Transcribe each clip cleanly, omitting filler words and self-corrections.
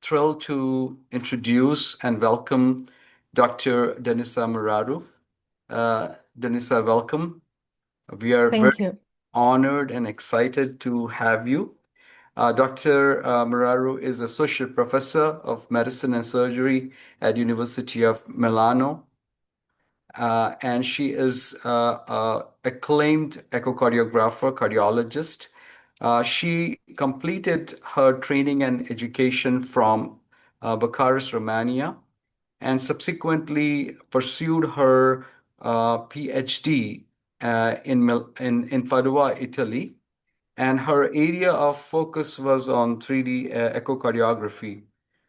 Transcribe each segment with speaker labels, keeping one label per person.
Speaker 1: thrilled to introduce and welcome Dr. Denisa Muraru. Denisa, welcome. We are very
Speaker 2: Thank you.
Speaker 1: honored and excited to have you. Dr. Muraru is Associate Professor of Medicine and Surgery at University of Milano, and she is acclaimed echocardiographer, cardiologist. She completed her training and education from Bucharest, Romania, and subsequently pursued her PhD in Padua, Italy. And her area of focus was on 3D echocardiography.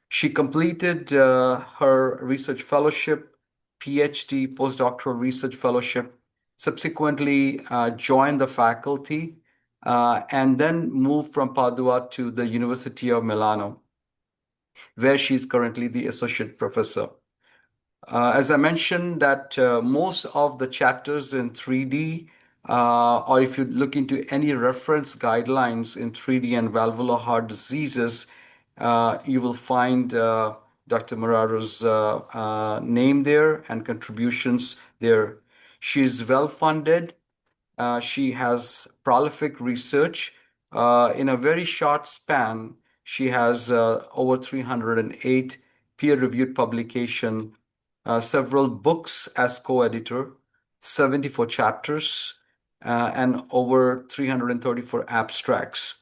Speaker 1: She completed her research fellowship, PhD, postdoctoral research fellowship, subsequently joined the faculty, and then moved from Padua to the University of Milano, where she's currently the associate professor. As I mentioned, that most of the chapters in 3D, or if you look into any reference guidelines in 3D and valvular heart diseases, you will find Dr. Muraru's name there and contributions there. She's well funded. She has prolific research. In a very short span, she has over 308 peer-reviewed publication, several books as co-editor, 74 chapters, and over 334 abstracts.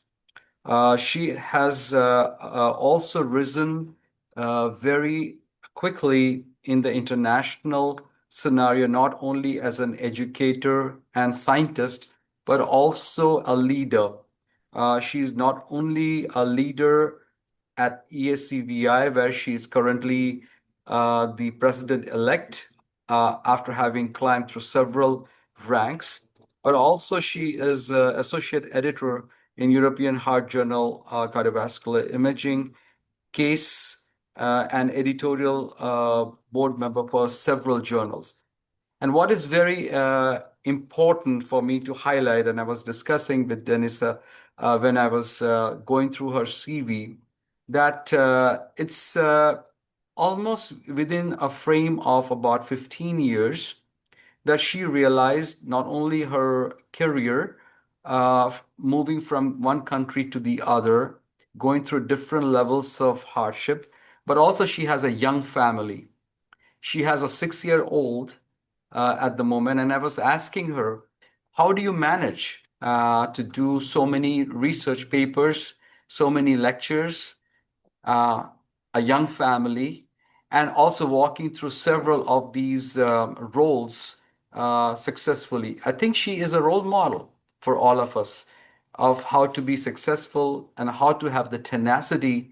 Speaker 1: She has also risen very quickly in the international scenario, not only as an educator and scientist, but also a leader. She's not only a leader at ESCVI, where she's currently the president-elect after having climbed through several ranks, but also she is associate editor in European Heart Journal Cardiovascular Imaging, case and editorial board member for several journals. And what is very important for me to highlight, and I was discussing with Denisa when I was going through her CV, that it's almost within a frame of about 15 years that she realized not only her career, moving from one country to the other, going through different levels of hardship, but also she has a young family. She has a 6-year-old at the moment, and I was asking her, how do you manage to do so many research papers, so many lectures, uh, a young family, and also walking through several of these roles successfully? I think she is a role model for all of us of how to be successful and how to have the tenacity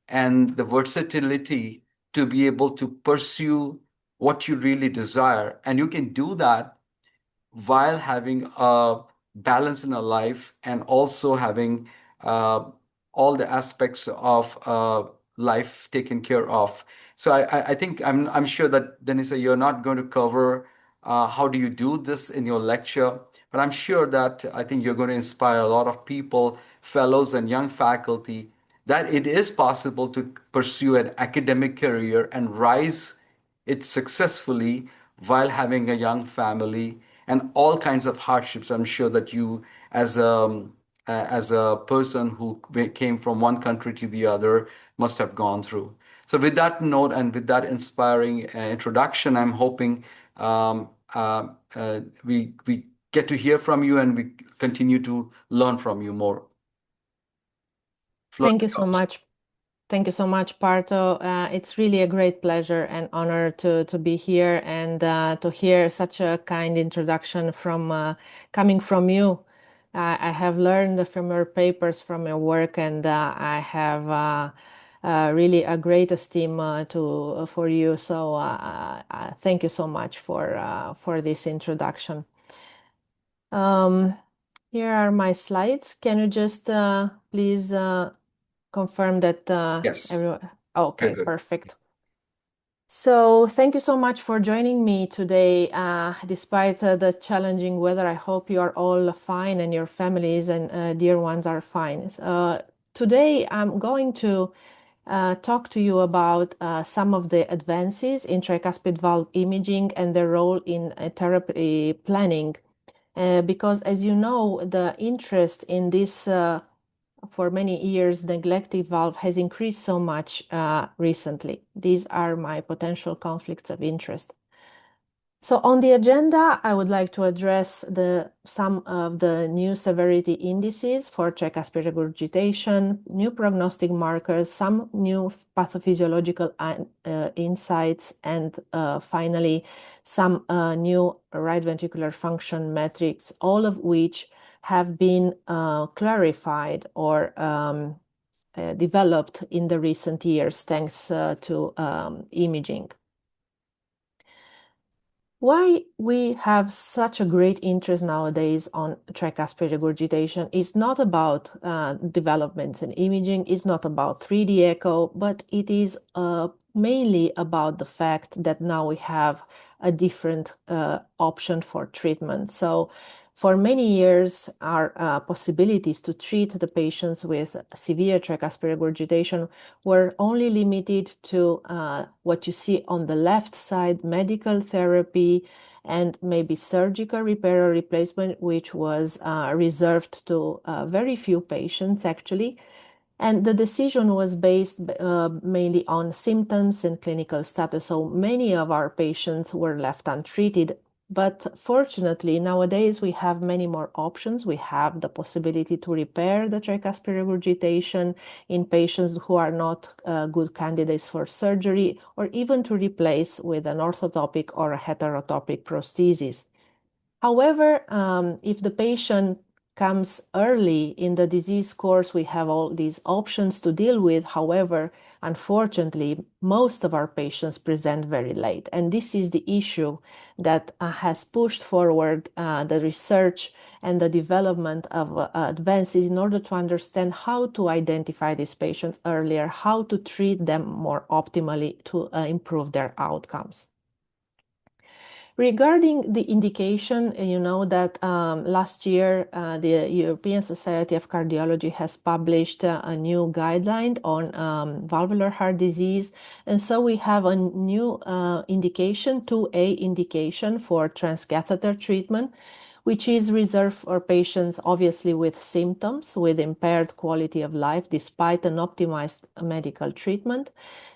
Speaker 1: and the versatility to be able to pursue what you really desire. And you can do that while having a balance in a life and also having all the aspects of life taken care of. So I think I'm sure that Denisa, you're not going to cover how do you do this in your lecture, but I'm sure that I think you're going to inspire a lot of people, fellows and young faculty, that it is possible to pursue an academic career and rise it successfully while having a young family and all kinds of hardships. I'm sure that you, as a person who came from one country to the other, must have gone through. So, with that note and with that inspiring introduction, I'm hoping we get to hear from you and we continue to learn from you more. Floor
Speaker 2: Thank
Speaker 1: is
Speaker 2: you so
Speaker 1: yours.
Speaker 2: much. Thank you so much, Parto. It's really a great pleasure and honor to be here and to hear such a kind introduction from coming from you. I have learned from your papers, from your work, and I have really a great esteem for you. So thank you so much for this introduction. Here are my slides. Can you just please confirm that
Speaker 1: Yes,
Speaker 2: everyone?
Speaker 1: very
Speaker 2: Okay,
Speaker 1: good.
Speaker 2: perfect. So thank you so much for joining me today. Despite the challenging weather, I hope you are all fine and your families and dear ones are fine. Today, I'm going to talk to you about some of the advances in tricuspid valve imaging and their role in therapy planning. Because as you know, the interest in this for many years neglected valve has increased so much recently. These are my potential conflicts of interest. So on the agenda, I would like to address some of the new severity indices for tricuspid regurgitation, new prognostic markers, some new pathophysiological insights, and finally, some new right ventricular function metrics, all of which have been clarified or developed in the recent years thanks to imaging. Why we have such a great interest nowadays on tricuspid regurgitation is not about developments in imaging, it's not about 3D echo, but it is mainly about the fact that now we have a different option for treatment. So for many years, our possibilities to treat the patients with severe tricuspid regurgitation were only limited to what you see on the left side, medical therapy, and maybe surgical repair or replacement, which was reserved to very few patients actually. And the decision was based mainly on symptoms and clinical status. So many of our patients were left untreated. But fortunately, nowadays we have many more options. We have the possibility to repair the tricuspid regurgitation in patients who are not good candidates for surgery, or even to replace with an orthotopic or a heterotopic prosthesis. However, if the patient comes early in the disease course, we have all these options to deal with. However, unfortunately, most of our patients present very late. And this is the issue that has pushed forward the research and the development of advances in order to understand how to identify these patients earlier, how to treat them more optimally to improve their outcomes. Regarding the indication, you know that last year the European Society of Cardiology has published a new guideline on valvular heart disease. And so we have a new indication, 2A indication for transcatheter treatment, which is reserved for patients obviously with symptoms, with impaired quality of life despite an optimized medical treatment.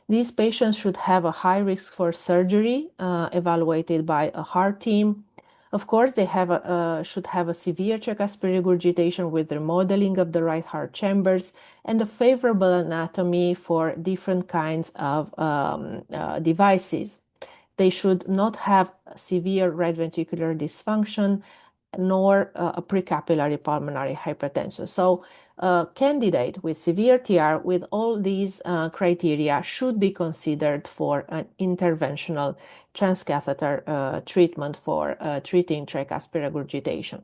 Speaker 2: These patients should have a high risk for surgery evaluated by a heart team. Of course, they should have a severe tricuspid regurgitation with remodeling of the right heart chambers and a favorable anatomy for different kinds of devices. They should not have severe right ventricular dysfunction nor a precapillary pulmonary hypertension. So a candidate with severe TR with all these criteria should be considered for an interventional transcatheter treatment for treating tricuspid regurgitation.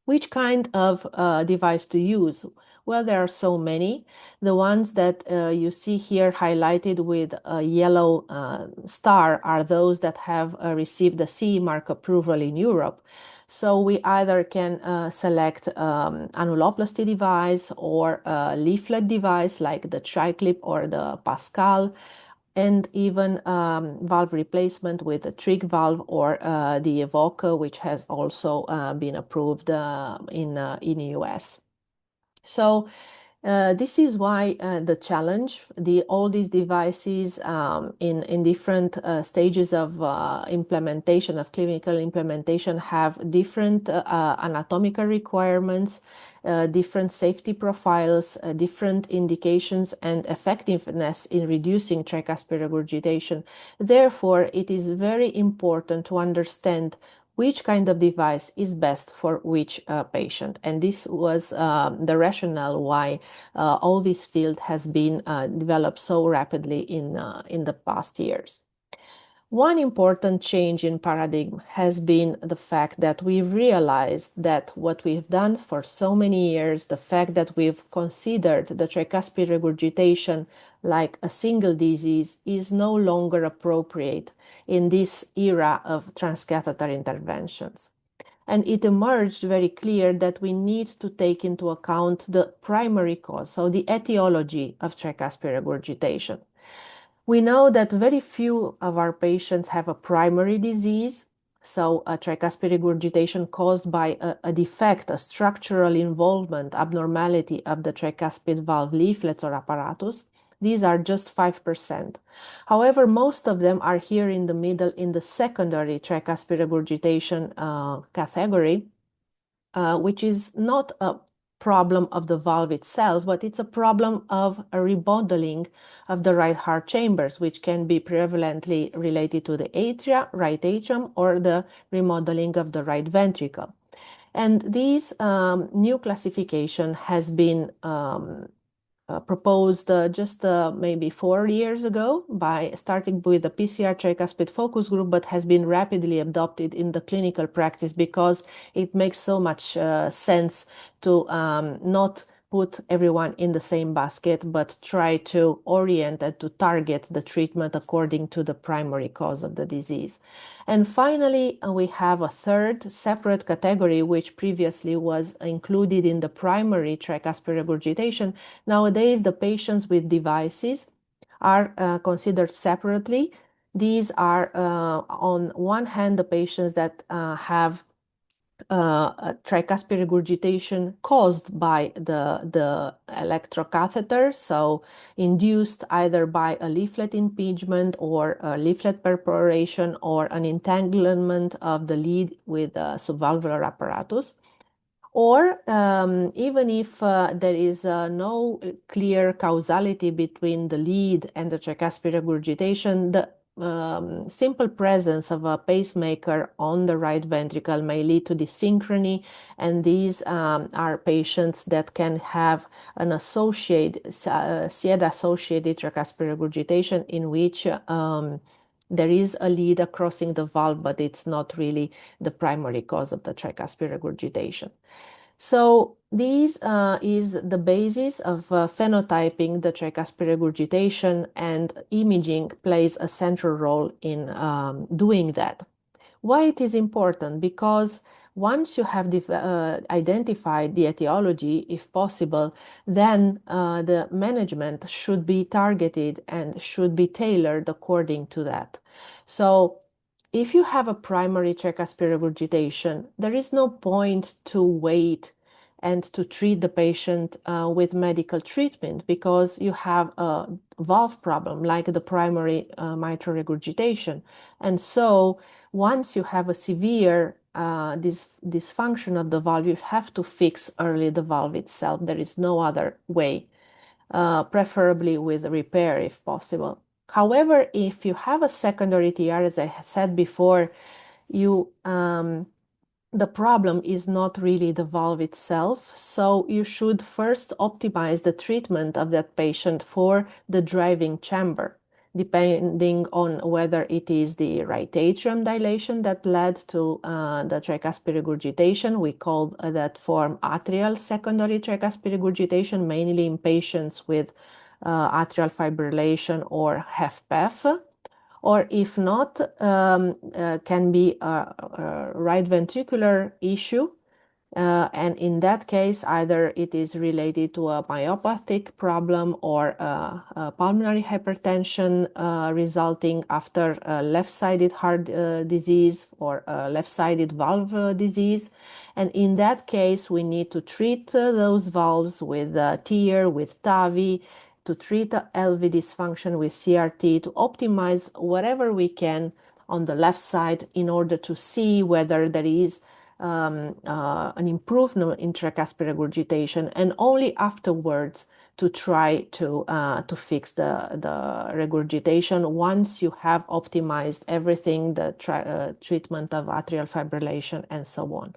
Speaker 2: Which kind of device to use? Well, there are so many. The ones that you see here highlighted with a yellow star are those that have received the CE mark approval in Europe. So we either can select annuloplasty device or a leaflet device like the TriClip or the Pascal, and even valve replacement with a Trig valve or the Evoca, which has also been approved in US. So this is why the challenge, all these devices in different stages of implementation, of clinical implementation, have different anatomical requirements, different safety profiles, different indications and effectiveness in reducing tricuspid regurgitation. Therefore, it is very important to understand which kind of device is best for which patient. And this was the rationale why all this field has been developed so rapidly in the past years. One important change in paradigm has been the fact that we've realized that what we've done for so many years, the fact that we've considered the tricuspid regurgitation like a single disease, is no longer appropriate in this era of transcatheter interventions. And it emerged very clear that we need to take into account the primary cause, so the etiology of tricuspid regurgitation. We know that very few of our patients have a primary disease, so a tricuspid regurgitation caused by a defect, a structural involvement, abnormality of the tricuspid valve leaflets or apparatus. These are just 5%. However, most of them are here in the middle in the secondary tricuspid regurgitation category, which is not a problem of the valve itself, but it's a problem of a remodeling of the right heart chambers, which can be prevalently related to the atria, right atrium, or the remodeling of the right ventricle. And this new classification has been proposed just maybe 4 years ago by starting with the PCR tricuspid focus group, but has been rapidly adopted in the clinical practice because it makes so much sense to not put everyone in the same basket, but try to orient and to target the treatment according to the primary cause of the disease. And finally, we have a third separate category, which previously was included in the primary tricuspid regurgitation. Nowadays, the patients with devices are considered separately. These are, on one hand, the patients that have tricuspid regurgitation caused by the electrocatheter, so induced either by a leaflet impingement or a leaflet perforation or an entanglement of the lead with a subvalvular apparatus. Or even if there is no clear causality between the lead and the tricuspid regurgitation, the simple presence of a pacemaker on the right ventricle may lead to dysynchrony, and these are patients that can have an associated, SIAD-associated tricuspid regurgitation in which there is a lead crossing the valve, but it's not really the primary cause of the tricuspid regurgitation. So this is the basis of phenotyping the tricuspid regurgitation, and imaging plays a central role in doing that. Why it is important? Because once you have identified the etiology, if possible, then the management should be targeted and should be tailored according to that. So if you have a primary tricuspid regurgitation, there is no point to wait and to treat the patient with medical treatment because you have a valve problem like the primary mitral regurgitation. And so once you have a severe dysfunction of the valve, you have to fix early the valve itself. There is no other way, preferably with repair if possible. However, if you have a secondary TR, as I said before, the problem is not really the valve itself, so you should first optimize the treatment of that patient for the driving chamber, depending on whether it is the right atrium dilation that led to the tricuspid regurgitation. We call that form atrial secondary tricuspid regurgitation, mainly in patients with atrial fibrillation or HFpEF. Or if not, can be a right ventricular issue. And in that case, either it is related to a myopathic problem or a pulmonary hypertension resulting after a left-sided heart disease or a left-sided valve disease. And in that case, we need to treat those valves with TEER, with TAVI, to treat LV dysfunction with CRT, to optimize whatever we can on the left side in order to see whether there is an improvement in tricuspid regurgitation, and only afterwards to try to fix the regurgitation once you have optimized everything, the treatment of atrial fibrillation and so on.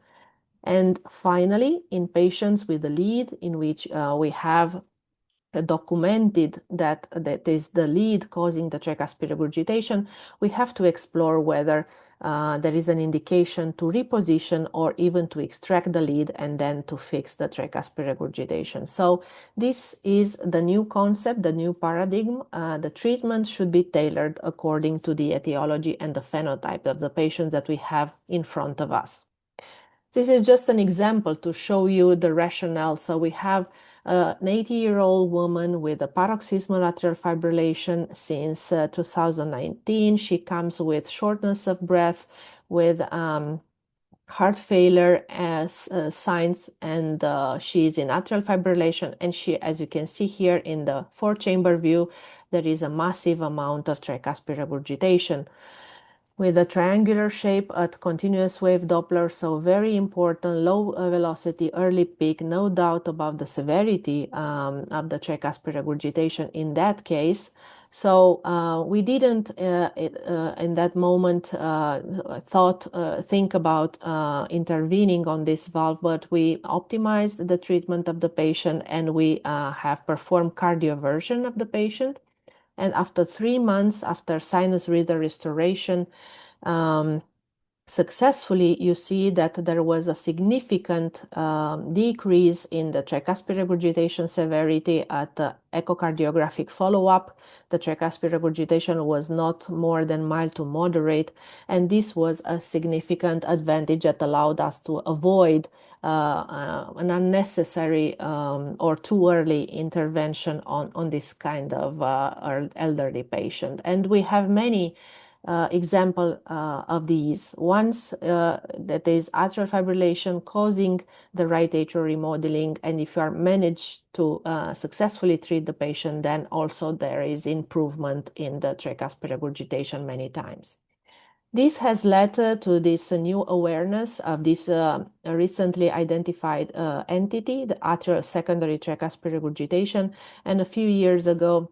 Speaker 2: And finally, in patients with a lead in which we have documented that is the lead causing the tricuspid regurgitation, we have to explore whether there is an indication to reposition or even to extract the lead and then to fix the tricuspid regurgitation. So this is the new concept, the new paradigm. The treatment should be tailored according to the etiology and the phenotype of the patients that we have in front of us. This is just an example to show you the rationale. So we have an 80-year-old woman with a paroxysmal atrial fibrillation since 2019. She comes with shortness of breath, with heart failure as signs, and she's in atrial fibrillation. And she, as you can see here in the four-chamber view, there is a massive amount of tricuspid regurgitation with a triangular shape at continuous wave Doppler. So very important, low velocity, early peak, no doubt about the severity of the tricuspid regurgitation in that case. So we didn't in that moment think about intervening on this valve, but we optimized the treatment of the patient, and we have performed cardioversion of the patient. And after 3 months after sinus rhythm restoration, successfully, you see that there was a significant decrease in the tricuspid regurgitation severity at the echocardiographic follow-up. The tricuspid regurgitation was not more than mild to moderate, and this was a significant advantage that allowed us to avoid an unnecessary or too early intervention on this kind of elderly patient. And we have many example of these. Once that is atrial fibrillation causing the right atrial remodeling, and if you are managed to successfully treat the patient, then also there is improvement in the tricuspid regurgitation many times. This has led to this new awareness of this recently identified entity, the atrial secondary tricuspid regurgitation. And a few years ago,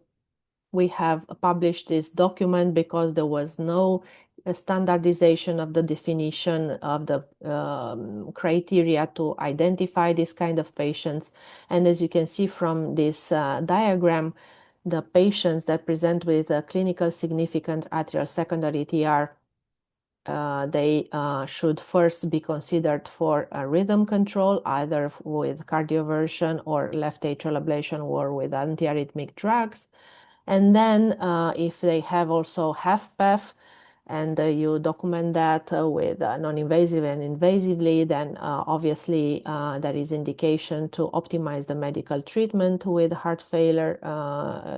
Speaker 2: we have published this document because there was no standardization of the definition of the criteria to identify this kind of patients. And as you can see from this diagram, the patients that present with a clinical significant atrial secondary TR, they should first be considered for a rhythm control, either with cardioversion or left atrial ablation or with antiarrhythmic drugs. And then if they have also HFpEF, and you document that with non-invasive and invasively, then obviously there is indication to optimize the medical treatment with heart failure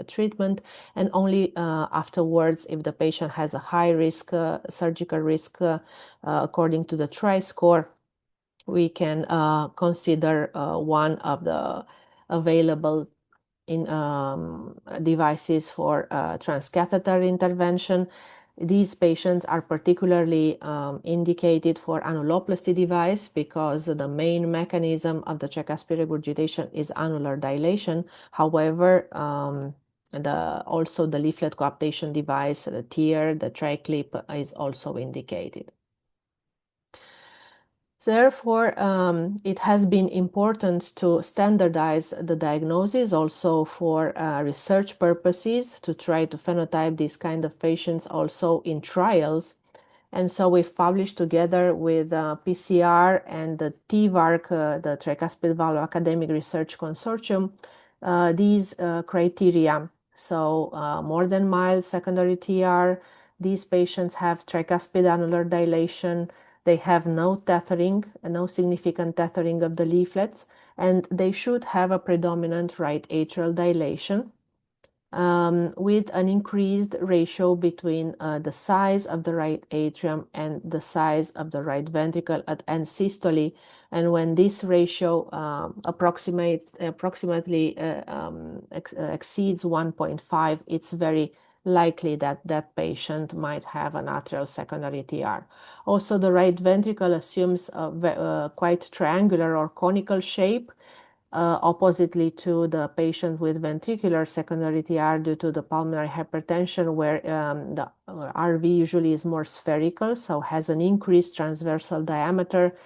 Speaker 2: treatment. And only afterwards, if the patient has a high risk, surgical risk, according to the tri-score, we can consider one of the available devices for transcatheter intervention. These patients are particularly indicated for annuloplasty device because the main mechanism of the tricuspid regurgitation is annular dilation. However, also the leaflet coaptation device, the TEER, the TriClip is also indicated. Therefore, it has been important to standardize the diagnosis also for research purposes, to try to phenotype these kind of patients also in trials. And so we've published together with PCR and the TVARC, the Tricuspid Valve Academic Research Consortium, these criteria. So more than mild secondary TR, these patients have tricuspid annular dilation, they have no tethering, no significant tethering of the leaflets, and they should have a predominant right atrial dilation with an increased ratio between the size of the right atrium and the size of the right ventricle at end systole. And when this ratio approximately exceeds 1.5, it's very likely that that patient might have an atrial secondary TR. Also, the right ventricle assumes a quite triangular or conical shape, oppositely to the patient with ventricular secondary TR due to the pulmonary hypertension, where the RV usually is more spherical, so has an increased transversal diameter.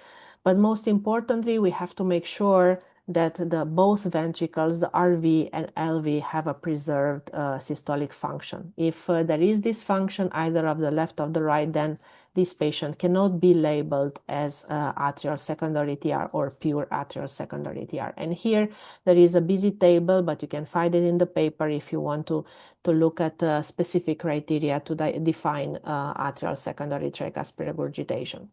Speaker 2: But most importantly, we have to make sure that both ventricles, the RV and LV, have a preserved systolic function. If there is dysfunction either of the left or the right, then this patient cannot be labeled as atrial secondary TR or pure atrial secondary TR. And here there is a busy table, but you can find it in the paper if you want to look at specific criteria to define atrial secondary tricuspid regurgitation.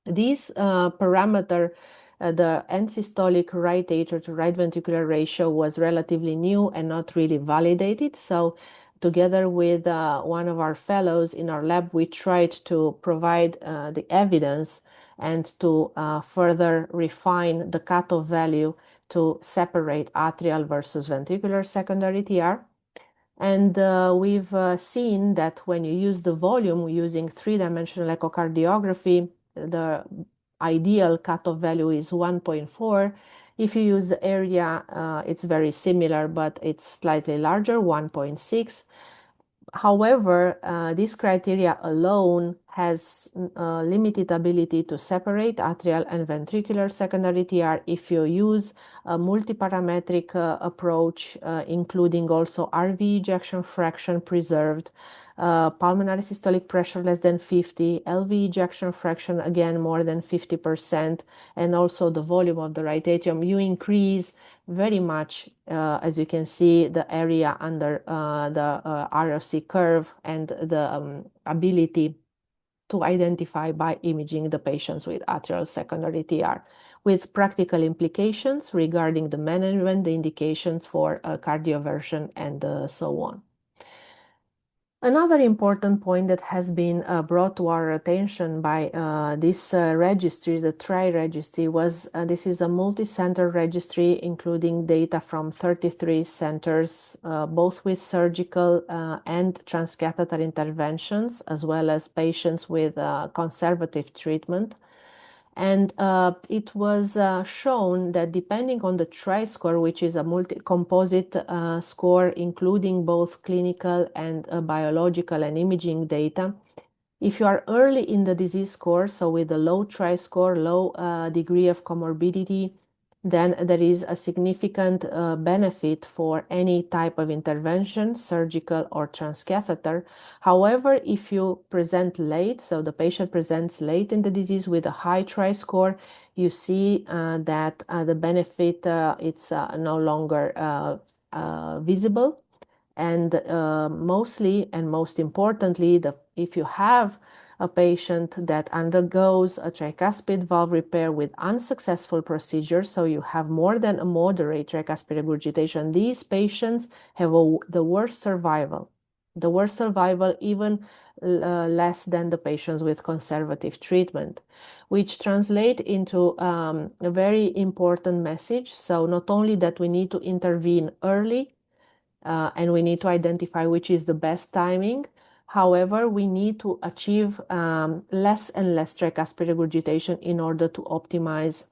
Speaker 2: This parameter, the end systolic right atrial to right ventricular ratio, was relatively new and not really validated. So together with one of our fellows in our lab, we tried to provide the evidence and to further refine the cutoff value to separate atrial versus ventricular secondary TR. And we've seen that when you use the volume using three-dimensional echocardiography, the ideal cutoff value is 1.4. If you use the area, it's very similar, but it's slightly larger, 1.6. However, this criteria alone has limited ability to separate atrial and ventricular secondary TR if you use a multi-parametric approach, including also RV ejection fraction preserved, pulmonary systolic pressure less than 50, LV ejection fraction again more than 50%, and also the volume of the right atrium. You increase very much, as you can see, the area under the ROC curve and the ability to identify by imaging the patients with atrial secondary TR, with practical implications regarding the management, the indications for cardioversion, and so on. Another important point that has been brought to our attention by this registry, the TRI registry, was this is a multi-center registry including data from 33 centers, both with surgical and transcatheter interventions, as well as patients with conservative treatment. And it was shown that depending on the TRI score, which is a multi-composite score, including both clinical and biological and imaging data, if you are early in the disease course, so with a low TRI score, low degree of comorbidity, then there is a significant benefit for any type of intervention, surgical or transcatheter. However, if you present late, so the patient presents late in the disease with a high TRI score, you see that the benefit it's no longer visible. And mostly and most importantly, if you have a patient that undergoes a tricuspid valve repair with unsuccessful procedure, so you have more than a moderate tricuspid regurgitation, these patients have the worst survival. The worst survival even less than the patients with conservative treatment, which translate into a very important message. So not only that we need to intervene early, and we need to identify which is the best timing. However, we need to achieve less and less tricuspid regurgitation in order to optimize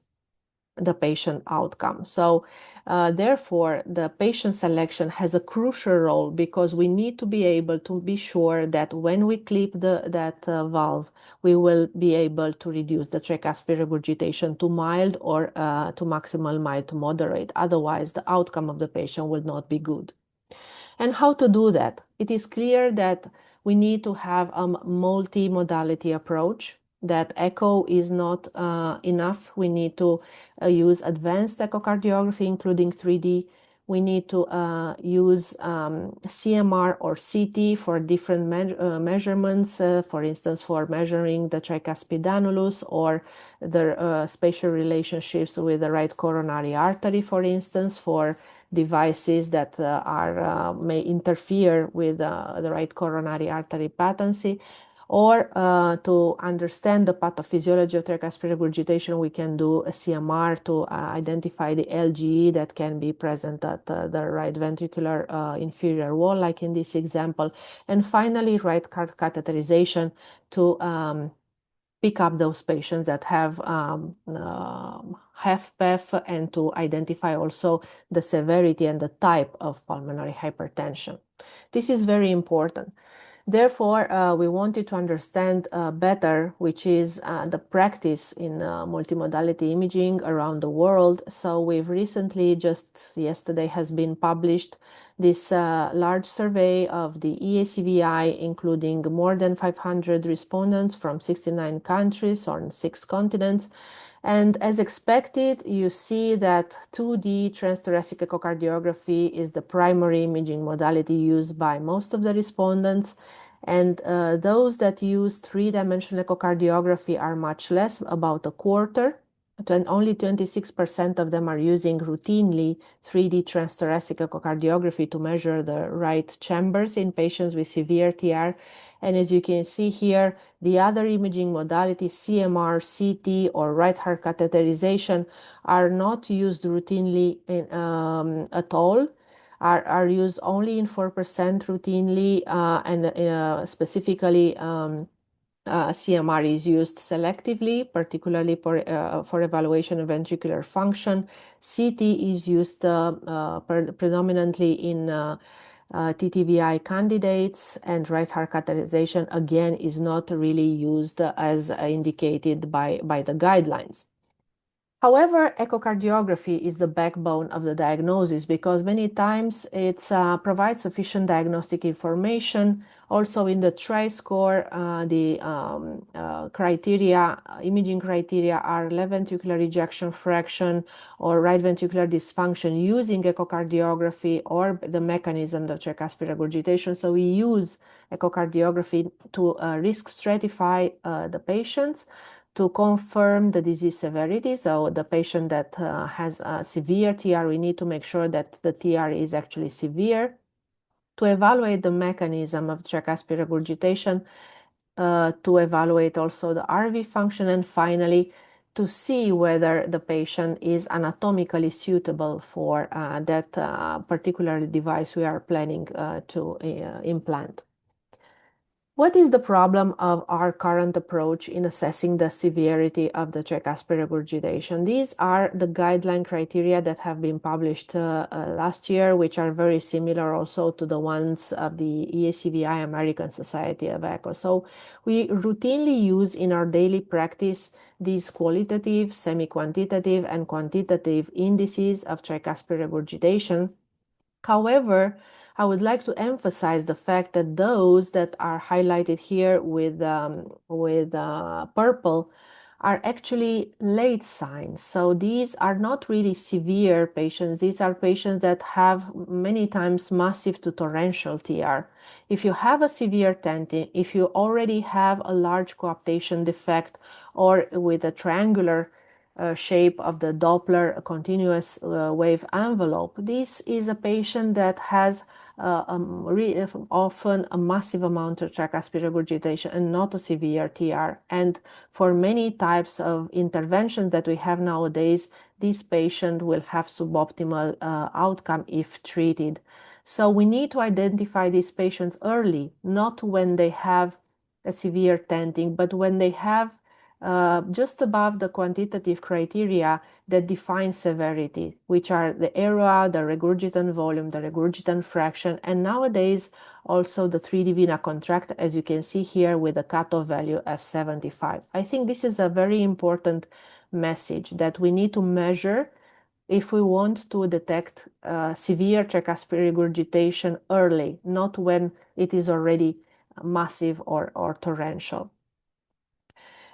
Speaker 2: the patient outcome. So therefore, the patient selection has a crucial role because we need to be able to be sure that when we clip that valve, we will be able to reduce the tricuspid regurgitation to mild or to maximal mild to moderate. Otherwise, the outcome of the patient will not be good. And how to do that? It is clear that we need to have a multi-modality approach, that echo is not enough. We need to use advanced echocardiography, including 3D. We need to use CMR or CT for different measurements, for instance, for measuring the tricuspid annulus or the spatial relationships with the right coronary artery, for instance, for devices that may interfere with the right coronary artery patency, or to understand the pathophysiology of tricuspid regurgitation, we can do a CMR to identify the LGE that can be present at the right ventricular inferior wall, like in this example. And finally, right catheterization to pick up those patients that have HFpEF and to identify also the severity and the type of pulmonary hypertension. This is very important. Therefore, we wanted to understand better, which is the practice in multimodality imaging around the world. So we've recently, just yesterday, has been published this large survey of the EACVI, including more than 500 respondents from 69 countries on 6 continents. And as expected, you see that 2D transthoracic echocardiography is the primary imaging modality used by most of the respondents. And those that use three-dimensional echocardiography are much less, about a quarter. Only 26% of them are using routinely 3D transthoracic echocardiography to measure the right chambers in patients with severe TR. And as you can see here, the other imaging modalities, CMR, CT, or right heart catheterization, are not used routinely at all, are used only in 4% routinely, and specifically CMR is used selectively, particularly for evaluation of ventricular function. CT is used predominantly in TTVI candidates, and right heart catheterization again is not really used as indicated by the guidelines. However, echocardiography is the backbone of the diagnosis because many times it provides sufficient diagnostic information. Also in the tri-score, the imaging criteria are left ventricular ejection fraction or right ventricular dysfunction using echocardiography or the mechanism of tricuspid regurgitation. So we use echocardiography to risk stratify the patients, to confirm the disease severity. So the patient that has a severe TR, we need to make sure that the TR is actually severe. To evaluate the mechanism of tricuspid regurgitation, to evaluate also the RV function, and finally, to see whether the patient is anatomically suitable for that particular device we are planning to implant. What is the problem of our current approach in assessing the severity of the tricuspid regurgitation? These are the guideline criteria that have been published last year, which are very similar also to the ones of the EACVI, American Society of Echo. So we routinely use in our daily practice these qualitative, semi-quantitative, and quantitative indices of tricuspid regurgitation. However, I would like to emphasize the fact that those that are highlighted here with purple are actually late signs. So these are not really severe patients. These are patients that have many times massive to torrential TR. If you have a severe tenting, if you already have a large coaptation defect or with a triangular shape of the Doppler continuous wave envelope, this is a patient that has often a massive amount of tricuspid regurgitation and not a severe TR. And for many types of interventions that we have nowadays, this patient will have suboptimal outcome if treated. So we need to identify these patients early, not when they have a severe tenting, but when they have just above the quantitative criteria that define severity, which are the area, the regurgitant volume, the regurgitant fraction, and nowadays also the 3D vena contracta, as you can see here with a cutoff value of 75. I think this is a very important message that we need to measure if we want to detect severe tricuspid regurgitation early, not when it is already massive or torrential.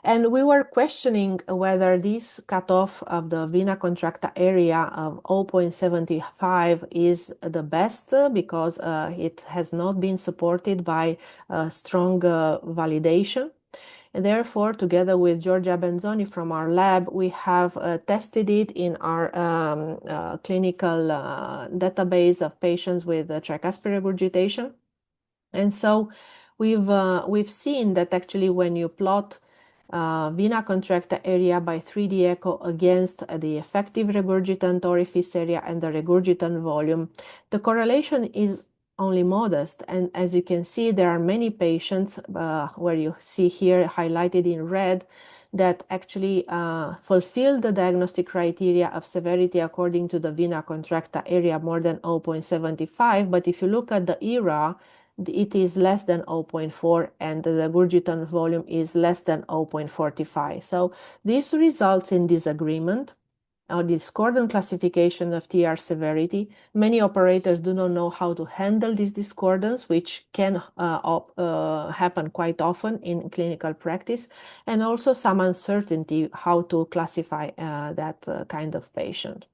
Speaker 2: And we were questioning whether this cutoff of the vena contracta area of 0.75 is the best because it has not been supported by strong validation. And therefore, together with Giorgia Benzoni from our lab, we have tested it in our clinical database of patients with tricuspid regurgitation. And so we've seen that actually when you plot vena contracta area by 3D echo against the effective regurgitant orifice area and the regurgitant volume, the correlation is only modest. And as you can see, there are many patients where you see here highlighted in red that actually fulfill the diagnostic criteria of severity according to the vena contracta area more than 0.75. But if you look at the ERA, it is less than 0.4 and the regurgitant volume is less than 0.45. So this results in disagreement or discordant classification of TR severity. Many operators do not know how to handle this discordance, which can happen quite often in clinical practice, and also some uncertainty how to classify that kind of patient.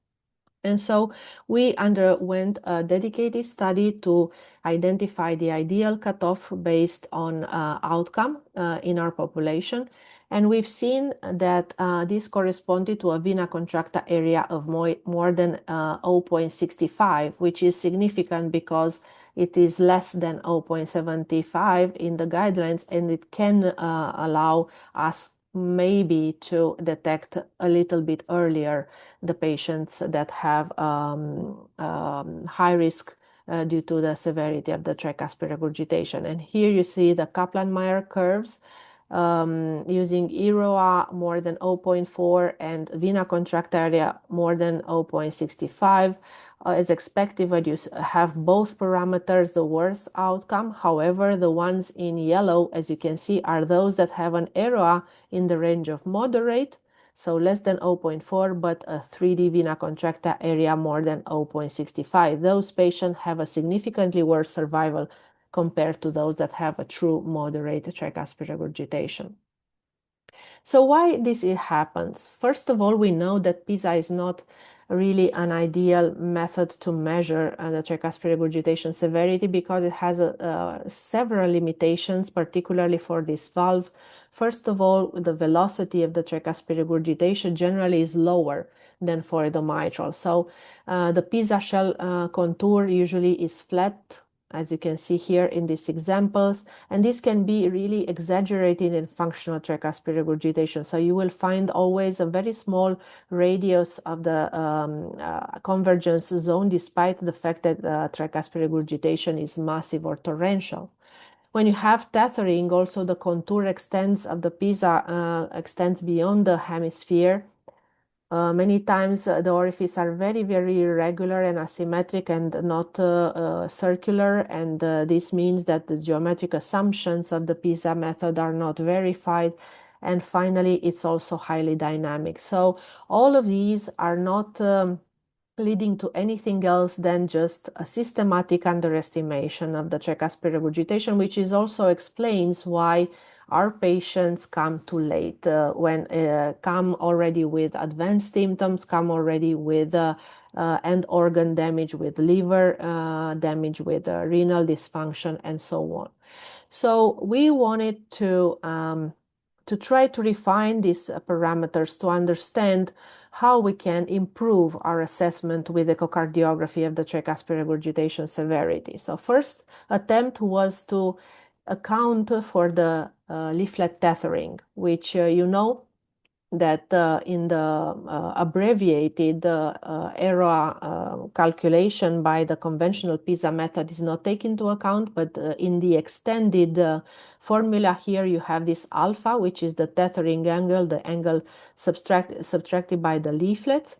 Speaker 2: And so we underwent a dedicated study to identify the ideal cutoff based on outcome in our population. And we've seen that this corresponded to a vena contracta area of more than 0.65, which is significant because it is less than 0.75 in the guidelines, and it can allow us maybe to detect a little bit earlier the patients that have high risk due to the severity of the tricuspid regurgitation. And here you see the Kaplan-Meier curves using EROA more than 0.4 and vena contracta area more than 0.65. As expected, when you have both parameters, the worst outcome. However, the ones in yellow, as you can see, are those that have an EROA in the range of moderate, so less than 0.4, but a 3D vena contracta area more than 0.65. Those patients have a significantly worse survival compared to those that have a true moderate tricuspid regurgitation. So why this happens? First of all, we know that PISA is not really an ideal method to measure the tricuspid regurgitation severity because it has several limitations, particularly for this valve. First of all, the velocity of the tricuspid regurgitation generally is lower than for the mitral. So the PISA shell contour usually is flat, as you can see here in these examples, and this can be really exaggerated in functional tricuspid regurgitation. So you will find always a very small radius of the convergence zone, despite the fact that tricuspid regurgitation is massive or torrential. When you have tethering, also the contour extends of the PISA extends beyond the hemisphere. Many times the orifices are very, very irregular and asymmetric and not circular, and this means that the geometric assumptions of the PISA method are not verified. And finally, it's also highly dynamic. So all of these are not leading to anything else than just a systematic underestimation of the tricuspid regurgitation, which is also explains why our patients come too late, when come already with advanced symptoms, come already with end organ damage, with liver damage, with renal dysfunction, and so on. So we wanted to try to refine these parameters to understand how we can improve our assessment with echocardiography of the tricuspid regurgitation severity. So first attempt was to account for the leaflet tethering, which you know that in the abbreviated ERA calculation by the conventional PISA method is not taken into account, but in the extended formula here you have this alpha, which is the tethering angle, the angle subtracted by the leaflets.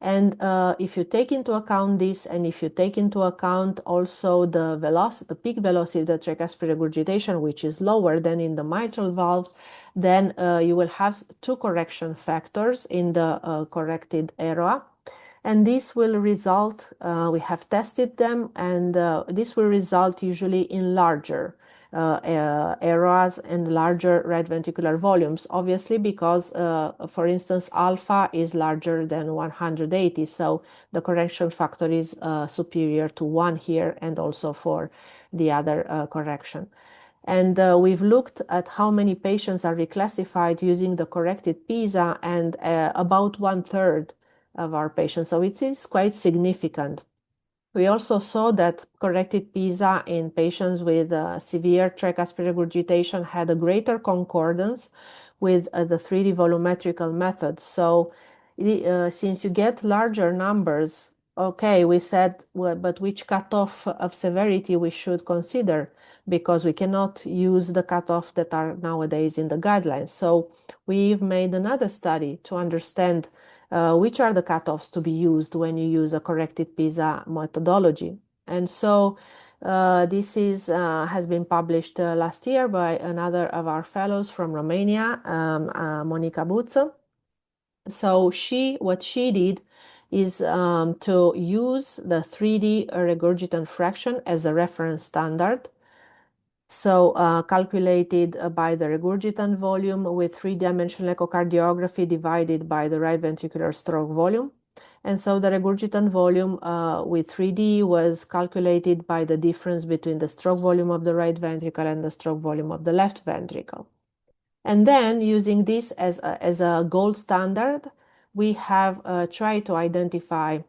Speaker 2: And if you take into account this, and if you take into account also the velocity, the peak velocity of the tricuspid regurgitation, which is lower than in the mitral valve, then you will have two correction factors in the corrected ERA. And this will result, we have tested them, and this will result usually in larger ERAs and larger right ventricular volumes, obviously because, for instance, alpha is larger than 180, so the correction factor is superior to 1 here, and also for the other correction. And we've looked at how many patients are reclassified using the corrected PISA, and about 1/3 of our patients. So it is quite significant. We also saw that corrected PISA in patients with severe tricuspid regurgitation had a greater concordance with the 3D volumetrical method. So since you get larger numbers, okay, we said, well, but which cutoff of severity we should consider, because we cannot use the cutoff that are nowadays in the guidelines. So we've made another study to understand which are the cutoffs to be used when you use a corrected PISA methodology. And so this has been published last year by another of our fellows from Romania, Monica Buță. So what she did is to use the 3D regurgitant fraction as a reference standard. So calculated by the regurgitant volume with 3-dimensional echocardiography divided by the right ventricular stroke volume. And so the regurgitant volume with 3D was calculated by the difference between the stroke volume of the right ventricle and the stroke volume of the left ventricle. And then using this as a gold standard, we have tried to identify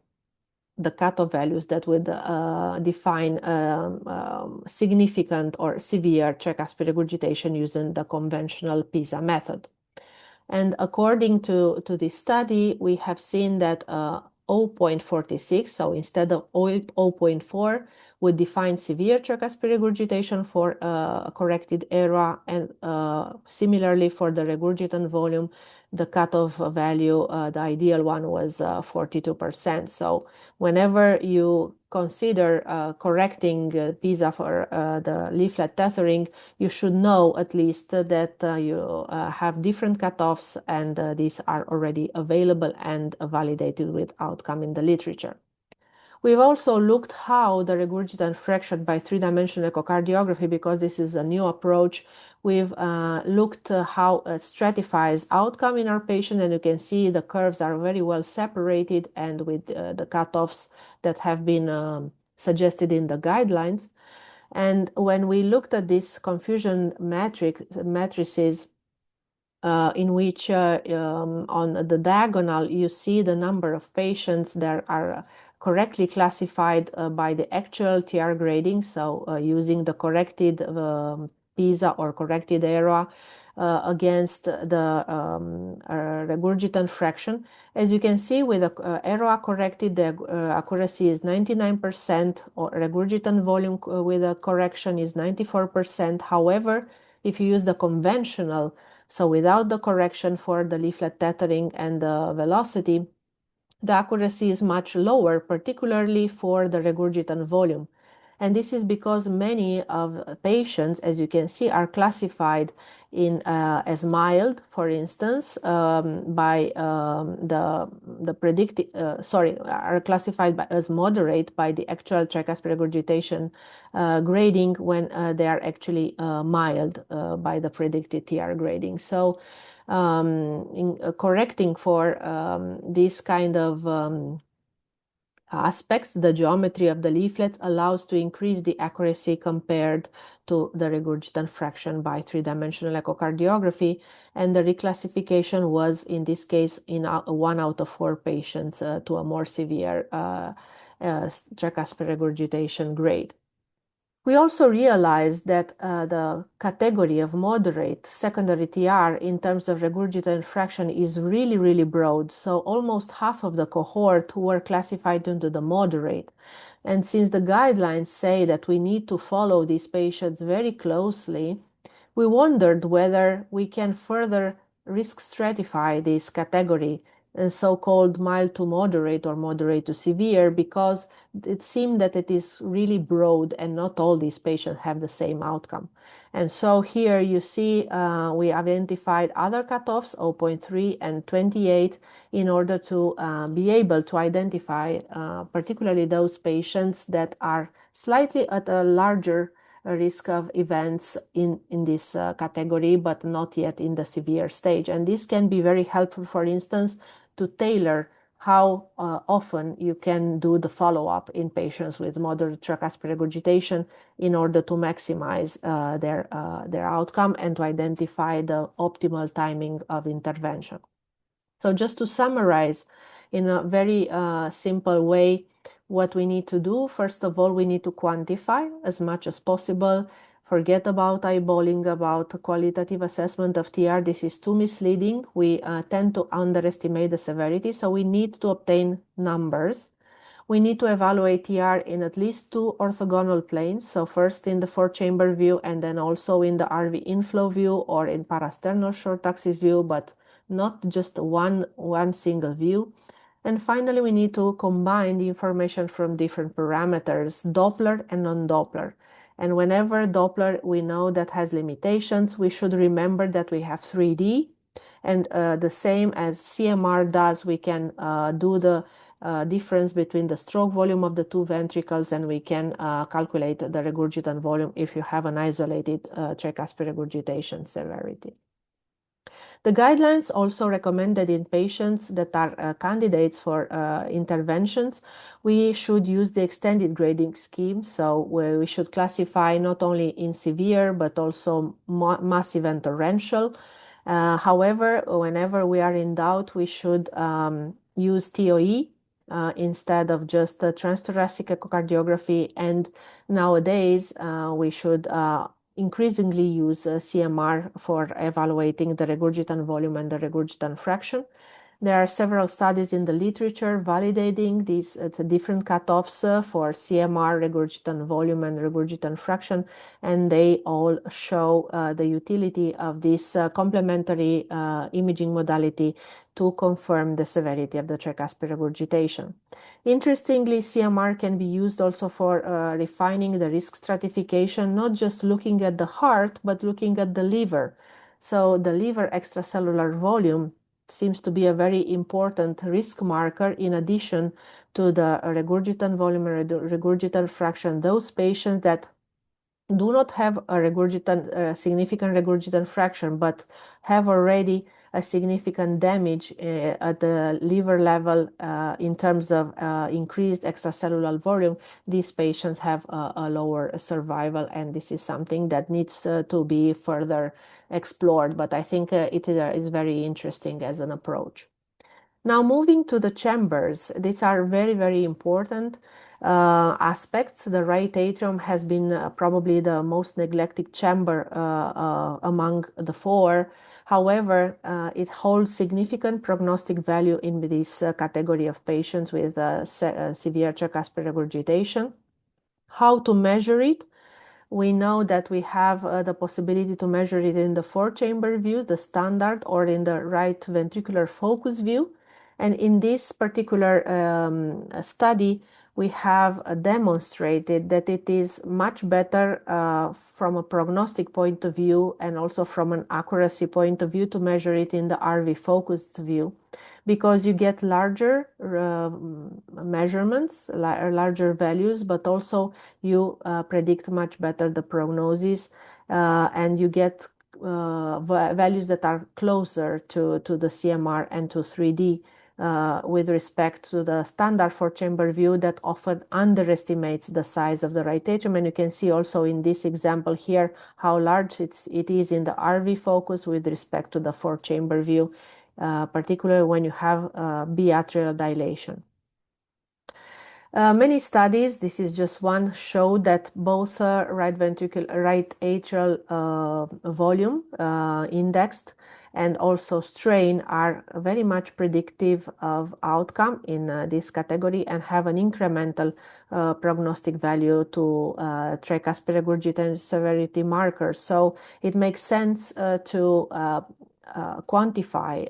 Speaker 2: the cutoff values that would define significant or severe tricuspid regurgitation using the conventional PISA method. And according to this study, we have seen that 0.46, so instead of 0.4, would define severe tricuspid regurgitation for a corrected era, and similarly for the regurgitant volume, the cutoff value, the ideal one was 42%. So whenever you consider correcting PISA for the leaflet tethering, you should know at least that you have different cutoffs, and these are already available and validated with outcome in the literature. We've also looked how the regurgitant fraction by three-dimensional echocardiography, because this is a new approach. We've looked how it stratifies outcome in our patient, and you can see the curves are very well separated and with the cutoffs that have been suggested in the guidelines. And when we looked at this confusion matrices, in which on the diagonal you see the number of patients that are correctly classified by the actual TR grading, so using the corrected PISA or corrected ERA against the regurgitant fraction. As you can see, with the ERA corrected, the accuracy is 99%, or regurgitant volume with a correction is 94%. However, if you use the conventional, so without the correction for the leaflet tethering and the velocity, the accuracy is much lower, particularly for the regurgitant volume. And this is because many of patients, as you can see, are classified in as mild, for instance, by the predicted, are classified as moderate by the actual tricuspid regurgitation grading, when they are actually mild by the predicted TR grading. So in correcting for this kind of aspects, the geometry of the leaflets allows to increase the accuracy compared to the regurgitant fraction by three-dimensional echocardiography, and the reclassification was, in this case, in 1 out of 4 patients to a more severe tricuspid regurgitation grade. We also realized that the category of moderate secondary TR in terms of regurgitant fraction is really, really broad. So almost half of the cohort were classified into the moderate. And since the guidelines say that we need to follow these patients very closely, we wondered whether we can further risk stratify this category, so-called mild to moderate or moderate to severe, because it seemed that it is really broad and not all these patients have the same outcome. And so here you see we identified other cutoffs, 0.3 and 28, in order to be able to identify particularly those patients that are slightly at a larger risk of events in this category, but not yet in the severe stage. And this can be very helpful, for instance, to tailor how often you can do the follow-up in patients with moderate tricuspid regurgitation in order to maximize their outcome and to identify the optimal timing of intervention. So just to summarize in a very simple way, what we need to do, first of all, we need to quantify as much as possible. Forget about eyeballing, about qualitative assessment of TR. This is too misleading. We tend to underestimate the severity, so we need to obtain numbers. We need to evaluate TR in at least 2 orthogonal planes. So first in the 4-chamber view, and then also in the RV inflow view or in parasternal short axis view, but not just one single view. And finally, we need to combine the information from different parameters, Doppler and non-Doppler. And whenever Doppler we know that has limitations, we should remember that we have 3D. And the same as CMR does, we can do the difference between the stroke volume of the 2 ventricles, and we can calculate the regurgitant volume if you have an isolated tricuspid regurgitation severity. The guidelines also recommend that in patients that are candidates for interventions, we should use the extended grading scheme. So we should classify not only in severe, but also massive and torrential. However, whenever we are in doubt, we should use TOE instead of just transthoracic echocardiography. And nowadays, we should increasingly use CMR for evaluating the regurgitant volume and the regurgitant fraction. There are several studies in the literature validating these different cutoffs for CMR, regurgitant volume, and regurgitant fraction, and they all show the utility of this complementary imaging modality to confirm the severity of the tricuspid regurgitation. Interestingly, CMR can be used also for refining the risk stratification, not just looking at the heart, but looking at the liver. So the liver extracellular volume seems to be a very important risk marker in addition to the regurgitant volume and regurgitant fraction. Those patients that do not have a significant regurgitant fraction, but have already a significant damage at the liver level in terms of increased extracellular volume, these patients have a lower survival, and this is something that needs to be further explored. But I think it is very interesting as an approach. Now, moving to the chambers, these are very, very important aspects. The right atrium has been probably the most neglected chamber among the four. However, it holds significant prognostic value in this category of patients with severe tricuspid regurgitation. How to measure it? We know that we have the possibility to measure it in the four-chamber view, the standard, or in the right ventricular focus view. And in this particular study, we have demonstrated that it is much better from a prognostic point of view and also from an accuracy point of view to measure it in the RV focused view, because you get larger measurements, larger values, but also you predict much better the prognosis, and you get values that are closer to the CMR and to 3D with respect to the standard four-chamber view that often underestimates the size of the right atrium. And you can see also in this example here how large it is in the RV focus with respect to the four-chamber view, particularly when you have biatrial dilation. Many studies, this is just one, show that both right atrial volume indexed and also strain are very much predictive of outcome in this category and have an incremental prognostic value to tricuspid regurgitation severity markers. So it makes sense to quantify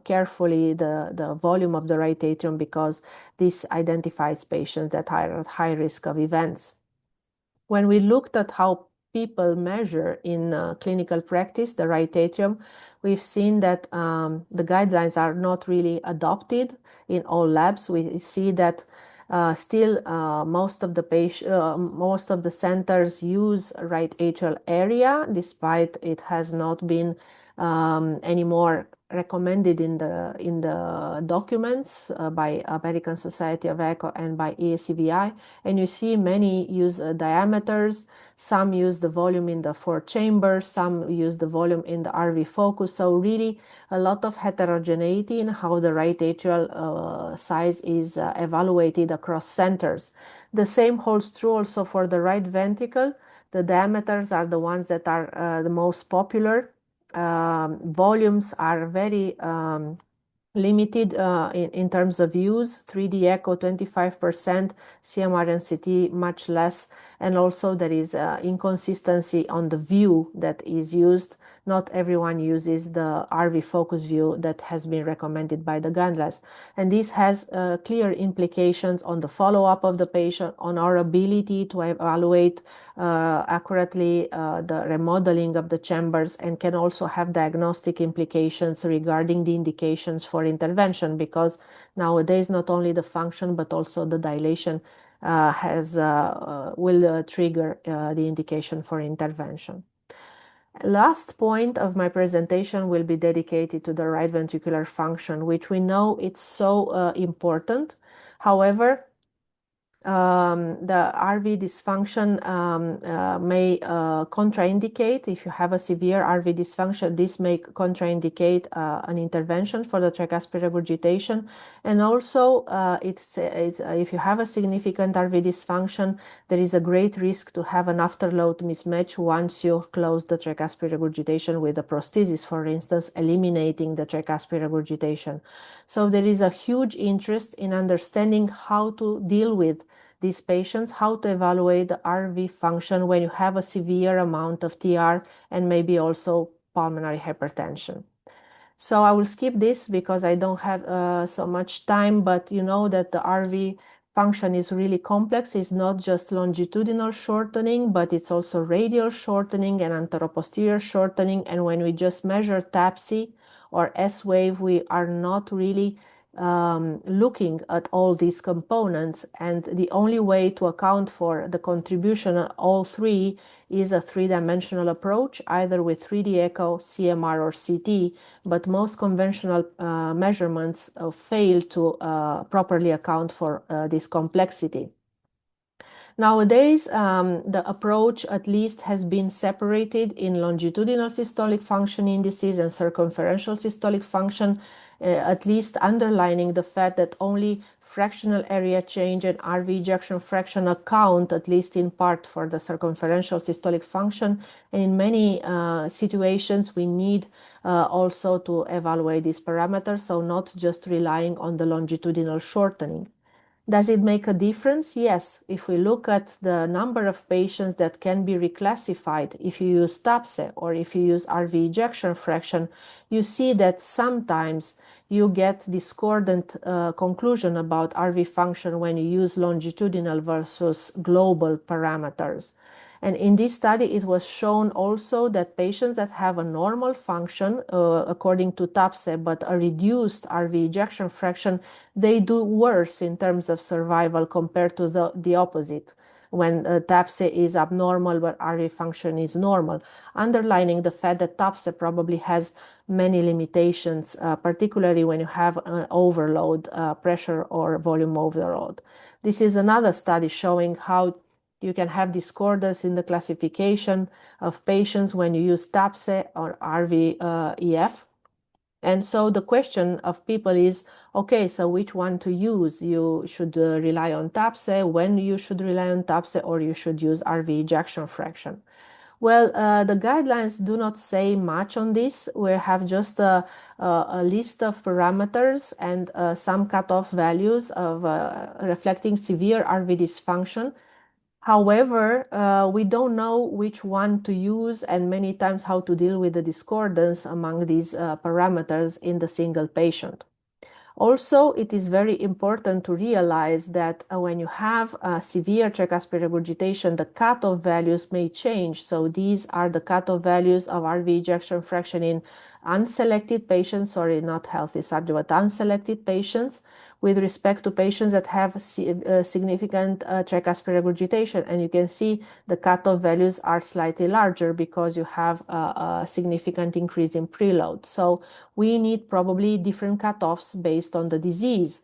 Speaker 2: carefully the volume of the right atrium, because this identifies patients that are at high risk of events. When we looked at how people measure in clinical practice the right atrium, we've seen that the guidelines are not really adopted in all labs. We see that still most of the centers use right atrial area, despite it has not been anymore recommended in the documents by American Society of Echo and by ESCVI. And you see many use diameters, some use the volume in the four chambers, some use the volume in the RV focus. So really a lot of heterogeneity in how the right atrial size is evaluated across centers. The same holds true also for the right ventricle. The diameters are the ones that are the most popular. Volumes are very limited in terms of use. 3D echo 25%, CMR and CT much less, and also there is inconsistency on the view that is used. Not everyone uses the RV focus view that has been recommended by the guidelines, and this has clear implications on the follow-up of the patient, on our ability to evaluate accurately the remodeling of the chambers, and can also have diagnostic implications regarding the indications for intervention, because nowadays not only the function but also the dilation will trigger the indication for intervention. Last point of my presentation will be dedicated to the right ventricular function, which we know it's so important. However, the RV dysfunction may contraindicate. If you have a severe RV dysfunction, this may contraindicate an intervention for the tricuspid regurgitation. And also, if you have a significant RV dysfunction, there is a great risk to have an afterload mismatch once you close the tricuspid regurgitation with a prosthesis, for instance, eliminating the tricuspid regurgitation. So there is a huge interest in understanding how to deal with these patients, how to evaluate the RV function when you have a severe amount of TR and maybe also pulmonary hypertension. So I will skip this because I don't have so much time, but you know that the RV function is really complex. It's not just longitudinal shortening, but it's also radial shortening and anteroposterior shortening. And when we just measure TAPSE or S-wave, we are not really looking at all these components, and the only way to account for the contribution of all three is a three-dimensional approach, either with 3D echo, CMR, or CT, but most conventional measurements fail to properly account for this complexity. Nowadays, the approach at least has been separated in longitudinal systolic function indices and circumferential systolic function, at least underlining the fact that only fractional area change and RV ejection fraction account, at least in part, for the circumferential systolic function. And in many situations, we need also to evaluate these parameters, so not just relying on the longitudinal shortening. Does it make a difference? Yes. If we look at the number of patients that can be reclassified, if you use TAPSE or if you use RV ejection fraction, you see that sometimes you get discordant conclusion about RV function when you use longitudinal versus global parameters. And in this study, it was shown also that patients that have a normal function, according to TAPSE, but a reduced RV ejection fraction, they do worse in terms of survival compared to the opposite, when TAPSE is abnormal but RV function is normal, underlining the fact that TAPSE probably has many limitations, particularly when you have an overload, pressure or volume overload. This is another study showing how you can have discordance in the classification of patients when you use TAPSE or RV-EF. And so the question of people is, okay, so which one to use? You should rely on TAPSE, when you should rely on TAPSE, or you should use RV ejection fraction. Well, the guidelines do not say much on this. We have just a list of parameters and some cutoff values of reflecting severe RV dysfunction. However, we don't know which one to use and many times how to deal with the discordance among these parameters in the single patient. Also, it is very important to realize that when you have severe tricuspid regurgitation, the cutoff values may change. So these are the cutoff values of RV ejection fraction in unselected patients, sorry, not healthy subject, but unselected patients, with respect to patients that have significant tricuspid regurgitation. And you can see the cutoff values are slightly larger because you have a significant increase in preload. So we need probably different cutoffs based on the disease.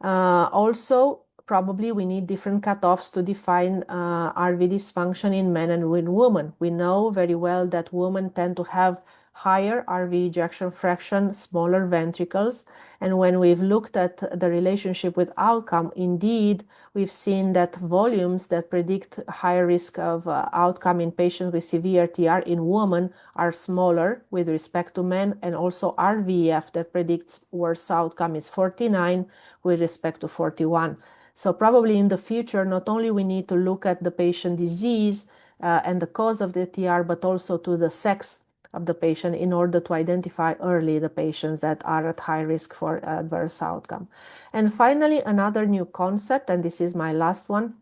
Speaker 2: Also, probably we need different cutoffs to define RV dysfunction in men and in women. We know very well that women tend to have higher RV ejection fraction, smaller ventricles. And when we've looked at the relationship with outcome, indeed, we've seen that volumes that predict higher risk of outcome in patients with severe TR in women are smaller with respect to men, and also RVF that predicts worse outcome is 49 with respect to 41. So probably in the future, not only we need to look at the patient disease and the cause of the TR, but also to the sex of the patient in order to identify early the patients that are at high risk for adverse outcome. And finally, another new concept, and this is my last one,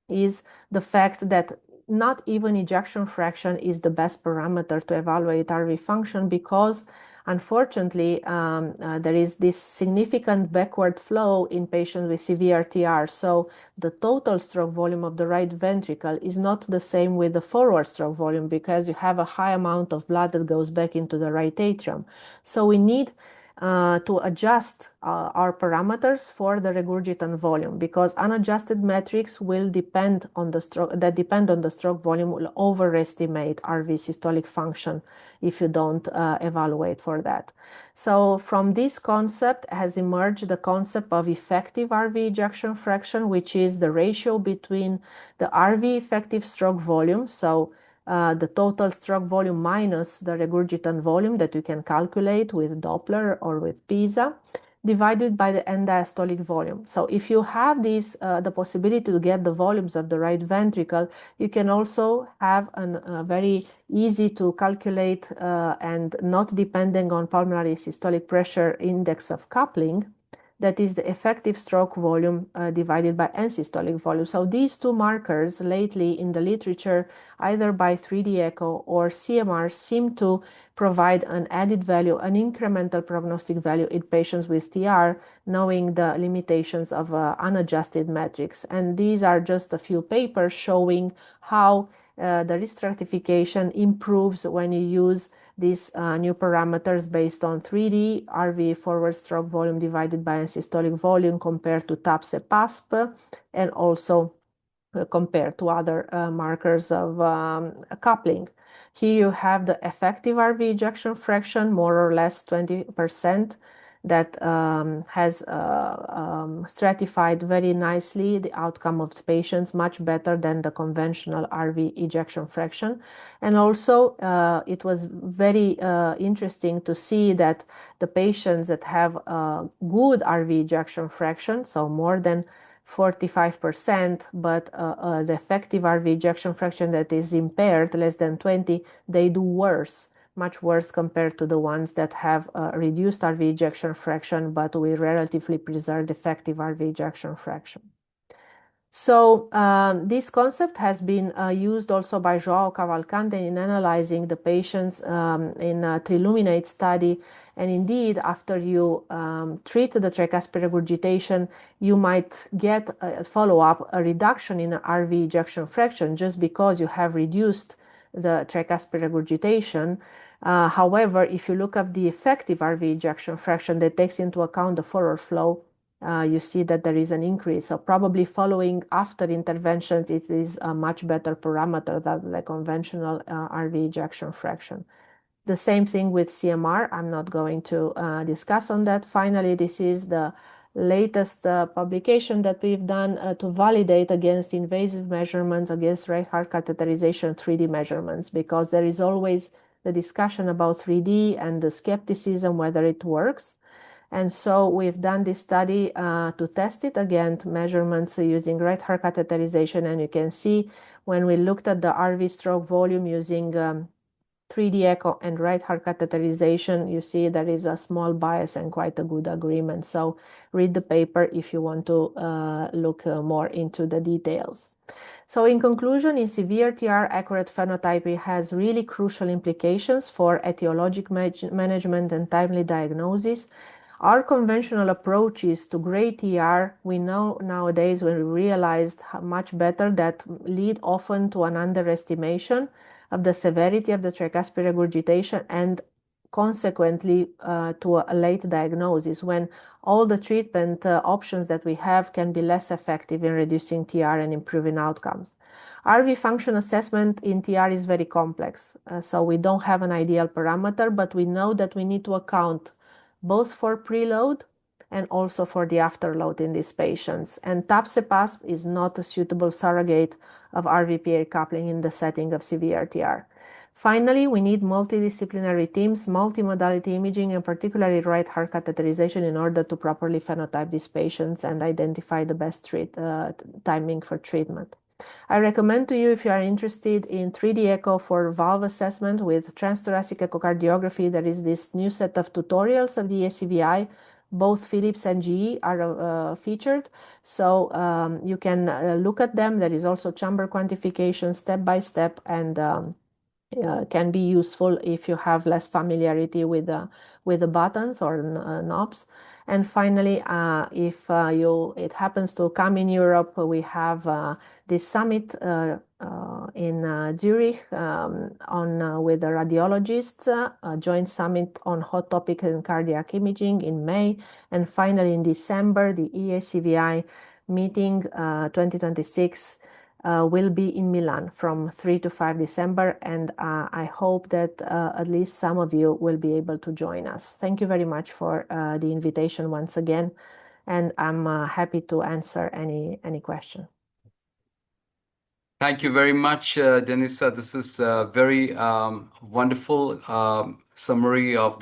Speaker 2: is the fact that not even ejection fraction is the best parameter to evaluate RV function, because Unfortunately, there is this significant backward flow in patients with severe TR. So the total stroke volume of the right ventricle is not the same with the forward stroke volume because you have a high amount of blood that goes back into the right atrium. So we need to adjust our parameters for the regurgitant volume, because unadjusted metrics will depend on the stroke volume will overestimate RV systolic function if you don't evaluate for that. So from this concept has emerged the concept of effective RV ejection fraction, which is the ratio between the RV effective stroke volume, so the total stroke volume minus the regurgitant volume that you can calculate with Doppler or with PISA, divided by the end diastolic volume. So if you have the possibility to get the volumes of the right ventricle, you can also have a very easy to calculate and not depending on pulmonary systolic pressure index of coupling, that is the effective stroke volume divided by end systolic volume. So these two markers lately in the literature, either by 3D echo or CMR, seem to provide an added value, an incremental prognostic value in patients with TR, knowing the limitations of unadjusted metrics. And these are just a few papers showing how the risk stratification improves when you use these new parameters based on 3D RV forward stroke volume divided by systolic volume compared to TAPSE-PASP, and also compared to other markers of coupling. Here you have the effective RV ejection fraction, more or less 20%, that has stratified very nicely the outcome of the patients, much better than the conventional RV ejection fraction. And also, it was very interesting to see that the patients that have a good RV ejection fraction, so more than 45%, but the effective RV ejection fraction that is impaired, less than 20, they do worse, much worse compared to the ones that have reduced RV ejection fraction, but we relatively preserved effective RV ejection fraction. So this concept has been used also by João Cavalcante in analyzing the patients in a Triluminate study. And indeed, after you treat the tricuspid regurgitation, you might get a follow-up, a reduction in RV ejection fraction just because you have reduced the tricuspid regurgitation. However, if you look at the effective RV ejection fraction that takes into account the forward flow, you see that there is an increase. So probably following after interventions, it is a much better parameter than the conventional RV ejection fraction. The same thing with CMR. I'm not going to discuss on that. Finally, this is the latest publication that we've done to validate against invasive measurements, against right heart catheterization 3D measurements, because there is always the discussion about 3D and the skepticism whether it works. And so we've done this study to test it against measurements using right heart catheterization. And you can see when we looked at the RV stroke volume using 3D echo and right heart catheterization, you see there is a small bias and quite a good agreement. So read the paper if you want to look more into the details. So in conclusion, in severe TR, accurate phenotyping has really crucial implications for etiologic management and timely diagnosis. Our conventional approaches to gray TR, we know nowadays when we realized how much better that lead often to an underestimation of the severity of the tricuspid regurgitation and consequently to a late diagnosis when all the treatment options that we have can be less effective in reducing TR and improving outcomes. RV function assessment in TR is very complex, so we don't have an ideal parameter, but we know that we need to account both for preload and also for the afterload in these patients. And TAPSE-PASP is not a suitable surrogate of RVPA coupling in the setting of severe TR. Finally, we need multidisciplinary teams, multi-modality imaging, and particularly right heart catheterization in order to properly phenotype these patients and identify the best timing for treatment. I recommend to you, if you are interested in 3D echo for valve assessment with transthoracic echocardiography, there is this new set of tutorials of the ACVI. Both Philips and GE are featured, so you can look at them. There is also chamber quantification step by step, and can be useful if you have less familiarity with the buttons or knobs. And finally, if it happens to come in Europe, we have this summit in Zurich with the radiologists, a joint summit on hot topic and cardiac imaging in May. And finally, in December, the EACVI meeting 2026 will be in Milan from 3 to 5 December, and I hope that at least some of you will be able to join us. Thank you very much for the invitation once again, and I'm happy to answer any question.
Speaker 1: Thank you very much, Denisa. This is a very wonderful summary of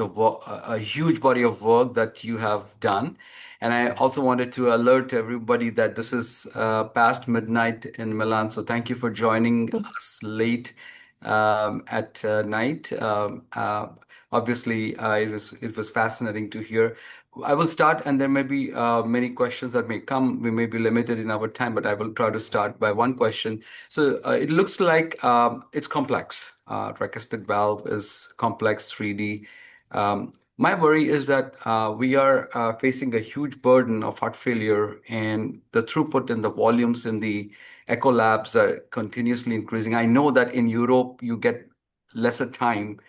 Speaker 1: a huge body of work that you have done. And I also wanted to alert everybody that this is past midnight in Milan. So thank you for joining us late at night. Obviously, it was fascinating to hear. I will start, and there may be many questions that may come. We may be limited in our time, but I will try to start by one question. So it looks like it's complex. Tricuspid valve is complex 3D. My worry is that we are facing a huge burden of heart failure, and the throughput and the volumes in the echo labs are continuously increasing. I know that in Europe you get lesser time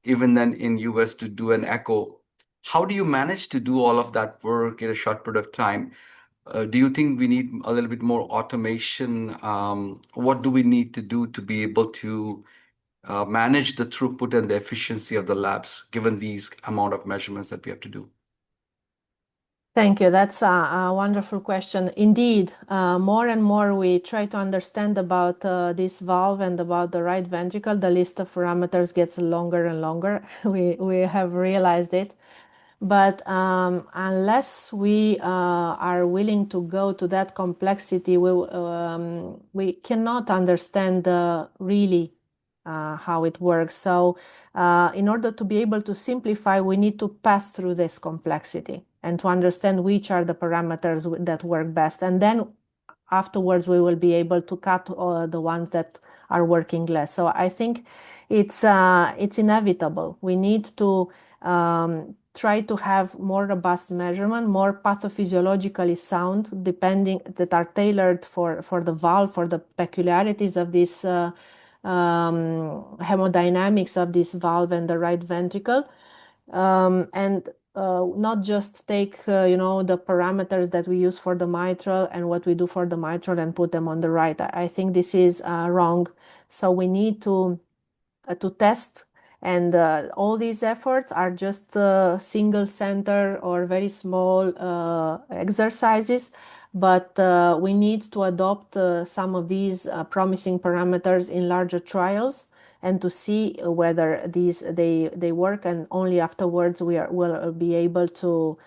Speaker 1: even than in US to do an echo. How do you manage to do all of that work in a short period of time? Do you think we need a little bit more automation? What do we need to do to be able to manage the throughput and the efficiency of the labs, given these amount of measurements that we have to do?
Speaker 2: Thank you. That's a wonderful question. Indeed, more and more we try to understand about this valve and about the right ventricle. The list of parameters gets longer and longer. We have realized it. But unless we are willing to go to that complexity, we cannot understand really how it works. So in order to be able to simplify, we need to pass through this complexity and to understand which are the parameters that work best. And then afterwards, we will be able to cut the ones that are working less. So I think it's inevitable. We need to try to have more robust measurement, more pathophysiologically sound, depending that are tailored for the valve, for the peculiarities of this hemodynamics of this valve and the right ventricle, and not just take the parameters that we use for the mitral and what we do for the mitral and put them on the right. I think this is wrong. So we need to test, and all these efforts are just single center or very small exercises, but we need to adopt some of these promising parameters in larger trials and to see whether they work, and only afterwards will be able to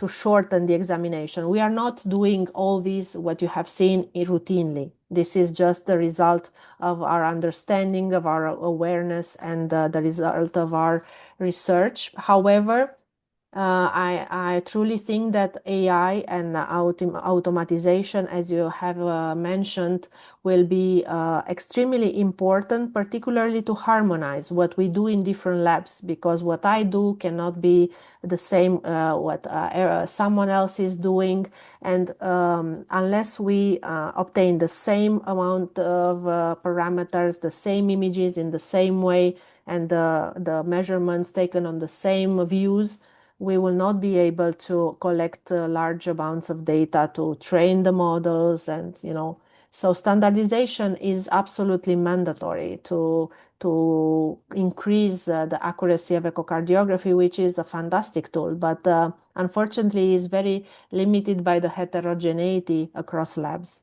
Speaker 2: shorten the examination. We are not doing all these what you have seen routinely. This is just the result of our understanding, of our awareness, and the result of our research. However, I truly think that AI and automatization, as you have mentioned, will be extremely important, particularly to harmonize what we do in different labs, because what I do cannot be the same what someone else is doing. And unless we obtain the same amount of parameters, the same images in the same way, and the measurements taken on the same views, we will not be able to collect large amounts of data to train the models. And so standardization is absolutely mandatory to increase the accuracy of echocardiography, which is a fantastic tool, but unfortunately is very limited by the heterogeneity across labs.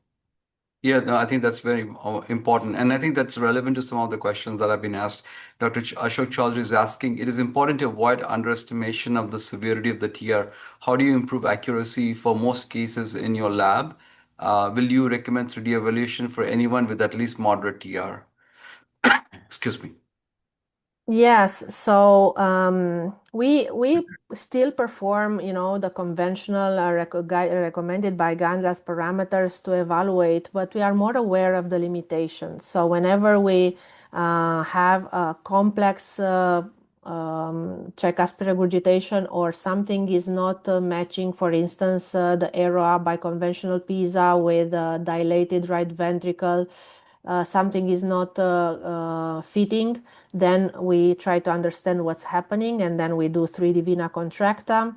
Speaker 1: Yeah, no, I think that's very important. And I think that's relevant to some of the questions that have been asked. Dr. Ashok Chaudhary is asking, it is important to avoid underestimation of the severity of the TR. How do you improve accuracy for most cases in your lab? Will you recommend 3D evaluation for anyone with at least moderate TR? Excuse me.
Speaker 2: Yes, so we still perform, the conventional recommended by guidelines parameters to evaluate, but we are more aware of the limitations. So whenever we have a complex tricuspid regurgitation, or something is not matching, for instance, the AROA by conventional PISA with dilated right ventricle, something is not fitting, then we try to understand what's happening, and then we do 3D vena contracta.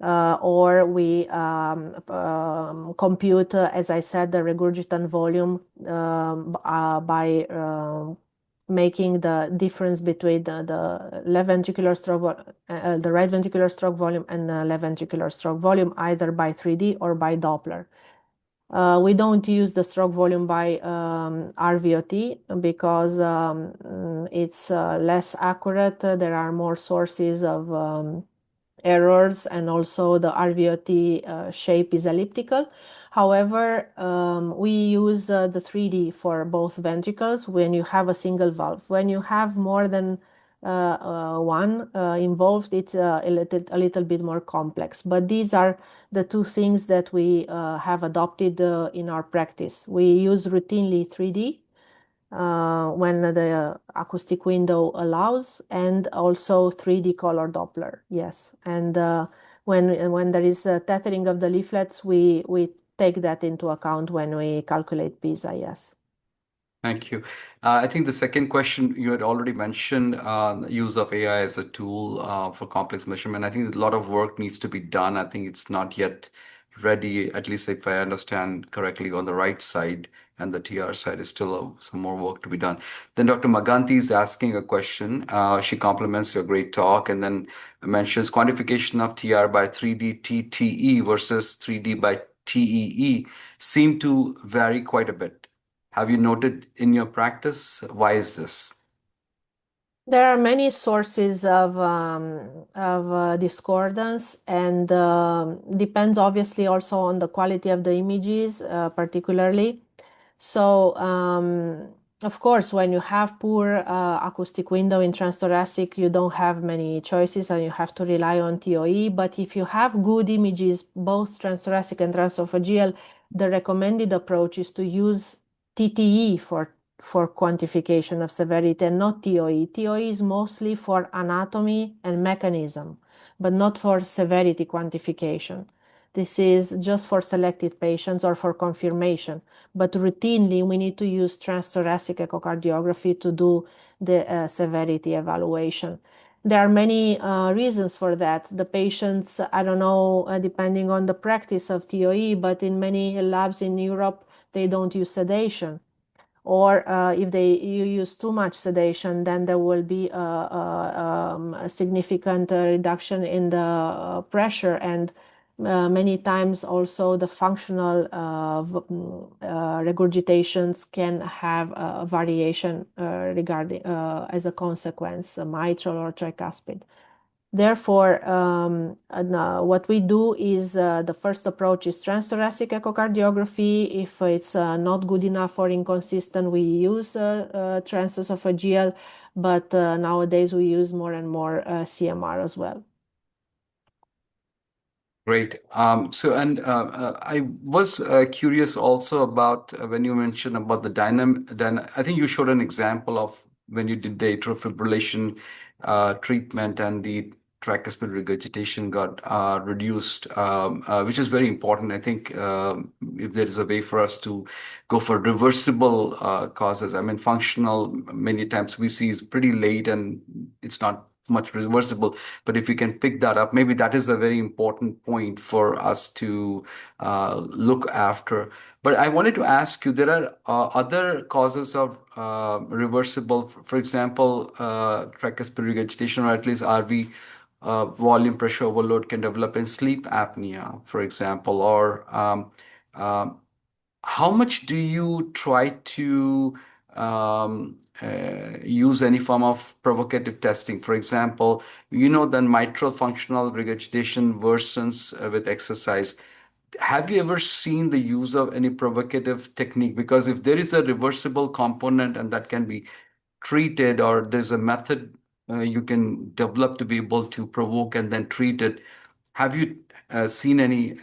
Speaker 2: Or we compute, as I said, the regurgitant volume by making the difference between the left ventricular stroke, the right ventricular stroke volume and the left ventricular stroke volume, either by 3D or by Doppler. We don't use the stroke volume by RVOT because it's less accurate. There are more sources of errors, and also the RVOT shape is elliptical. However, we use the 3D for both ventricles when you have a single valve. When you have more than one involved, it's a little bit more complex. But these are the two things that we have adopted in our practice. We use routinely 3D when the acoustic window allows, and also 3D color Doppler, yes. And when there is a tethering of the leaflets, we take that into account when we calculate PISA, yes.
Speaker 1: Thank you. I think the second question you had already mentioned, use of AI as a tool for complex measurement. I think a lot of work needs to be done. I think it's not yet ready, at least if I understand correctly, on the right side, and the TR side is still some more work to be done. Then Dr. Maganti is asking a question. She compliments your great talk and then mentions quantification of TR by 3D TTE versus 3D by TEE seem to vary quite a bit. Have you noted in your practice? Why is this?
Speaker 2: There are many sources of discordance, and depends obviously also on the quality of the images, particularly. So, of course, when you have poor acoustic window in transthoracic, you don't have many choices and you have to rely on TOE. But if you have good images, both transthoracic and transesophageal, the recommended approach is to use TTE for quantification of severity and not TOE. TOE is mostly for anatomy and mechanism, but not for severity quantification. This is just for selected patients or for confirmation. But routinely, we need to use transthoracic echocardiography to do the severity evaluation. There are many reasons for that. The patients, I don't know, depending on the practice of TOE, but in many labs in Europe, they don't use sedation. Or if you use too much sedation, then there will be a significant reduction in the pressure, and many times also the functional regurgitations can have a variation regarding as a consequence, mitral or tricuspid. Therefore, what we do is the first approach is transthoracic echocardiography. If it's not good enough or inconsistent, we use transesophageal, but nowadays we use more and more CMR as well.
Speaker 1: Great. I was curious also about when you mentioned about the I think you showed an example of when you did the atrial fibrillation treatment and the tricuspid regurgitation got reduced, which is very important. I think if there is a way for us to go for reversible causes, I mean, functional, many times we see is pretty late and it's not much reversible. But if we can pick that up, maybe that is a very important point for us to look after. But I wanted to ask you, there are other causes of reversible, for example, tricuspid regurgitation, or at least RV volume pressure overload can develop in sleep apnea, for example, or how much do you try to use any form of provocative testing? For example, you know, then mitral functional regurgitation worsens with exercise. Have you ever seen the use of any provocative technique? Because if there is a reversible component and that can be treated, or there's a method you can develop to be able to provoke and then treat it, have you seen any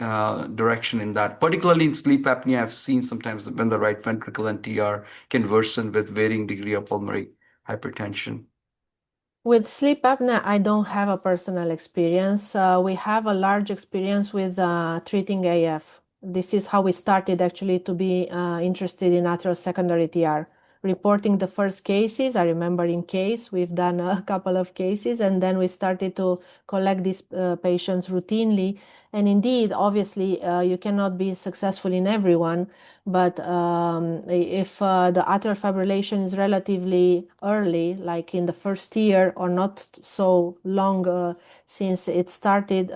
Speaker 1: direction in that? Particularly in sleep apnea, I've seen sometimes when the right ventricle and TR can worsen with varying degree of pulmonary hypertension?
Speaker 2: With sleep apnea, I don't have a personal experience. We have a large experience with treating AF. This is how we started actually to be interested in atrial secondary TR. Reporting the first cases, I remember in case, we've done a couple of cases, and then we started to collect these patients routinely. And indeed, obviously, you cannot be successful in everyone, but if the atrial fibrillation is relatively early, like in the first year or not so long since it started,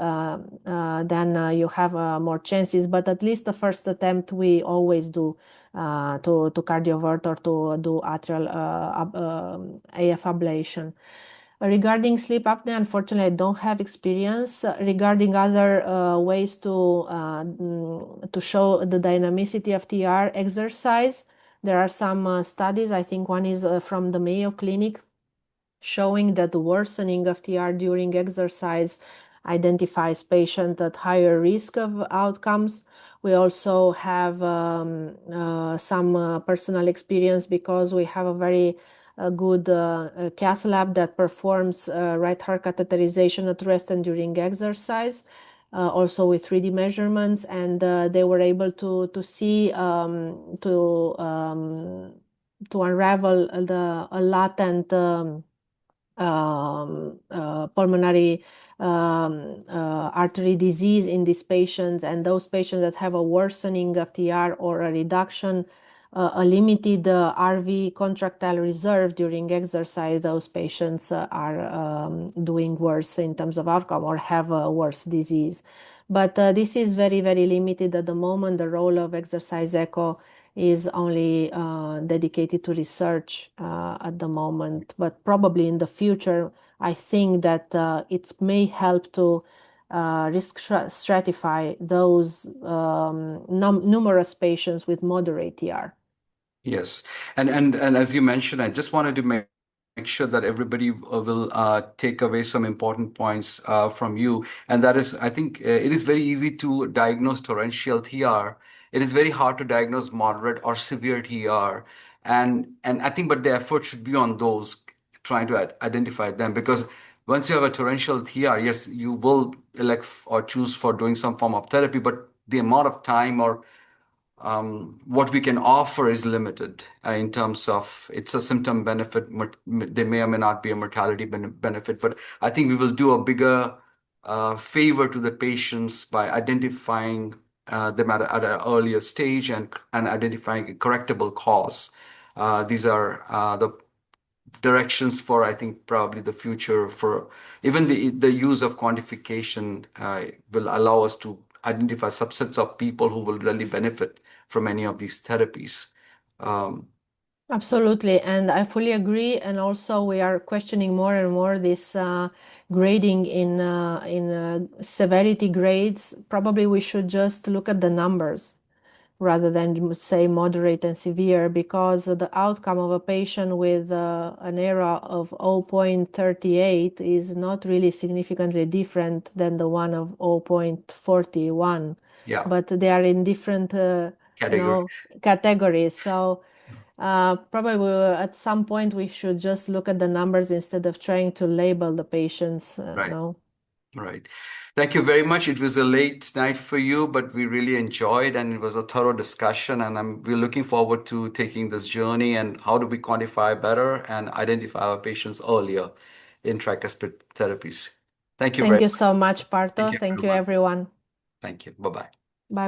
Speaker 2: then you have more chances. But at least the first attempt we always do to cardiovert or to do atrial AF ablation. Regarding sleep apnea, unfortunately, I don't have experience. Regarding other ways to show the dynamicity of TR exercise, there are some studies. I think one is from the Mayo Clinic showing that the worsening of TR during exercise identifies patients at higher risk of outcomes. We also have some personal experience because we have a very good cath lab that performs right heart catheterization at rest and during exercise, also with 3D measurements, and they were able to see to unravel a latent pulmonary artery disease in these patients, and those patients that have a worsening of TR or a reduction, a limited RV contractile reserve during exercise, those patients are doing worse in terms of outcome or have a worse disease. But this is very, very limited at the moment. The role of exercise echo is only dedicated to research at the moment, but probably in the future, I think that it may help to risk stratify those numerous patients with moderate TR.
Speaker 1: Yes. And as you mentioned, I just wanted to make sure that everybody will take away some important points from you. And that is, I think it is very easy to diagnose torrential TR. It is very hard to diagnose moderate or severe TR. And I think, but the effort should be on those trying to identify them, because once you have a torrential TR, yes, you will elect or choose for doing some form of therapy, but the amount of time or what we can offer is limited in terms of it's a symptom benefit. There may or may not be a mortality benefit, but I think we will do a bigger favor to the patients by identifying them at an earlier stage and identifying a correctable cause. These are the directions for, I think, probably the future for even the use of quantification will allow us to identify subsets of people who will really benefit from any of these therapies. Um,
Speaker 2: Absolutely, and I fully agree. And also, we are questioning more and more this grading in severity grades. Probably we should just look at the numbers rather than say moderate and severe, because the outcome of a patient with an ERA of 0.38 is not really significantly different than the one of 0.41,
Speaker 1: yeah,
Speaker 2: but they are in different,
Speaker 1: category.
Speaker 2: categories. So probably at some point we should just look at the numbers instead of trying to label the patients,
Speaker 1: Right, right. Thank you very much. It was a late night for you, but we really enjoyed and it was a thorough discussion. And we're looking forward to taking this journey and how do we quantify better and identify our patients earlier in tricuspid therapies. Thank you
Speaker 2: Thank
Speaker 1: very
Speaker 2: you
Speaker 1: much.
Speaker 2: so much,
Speaker 1: Thank
Speaker 2: Parto.
Speaker 1: you,
Speaker 2: Thank you,
Speaker 1: everyone.
Speaker 2: everyone.
Speaker 1: Thank you. Bye bye.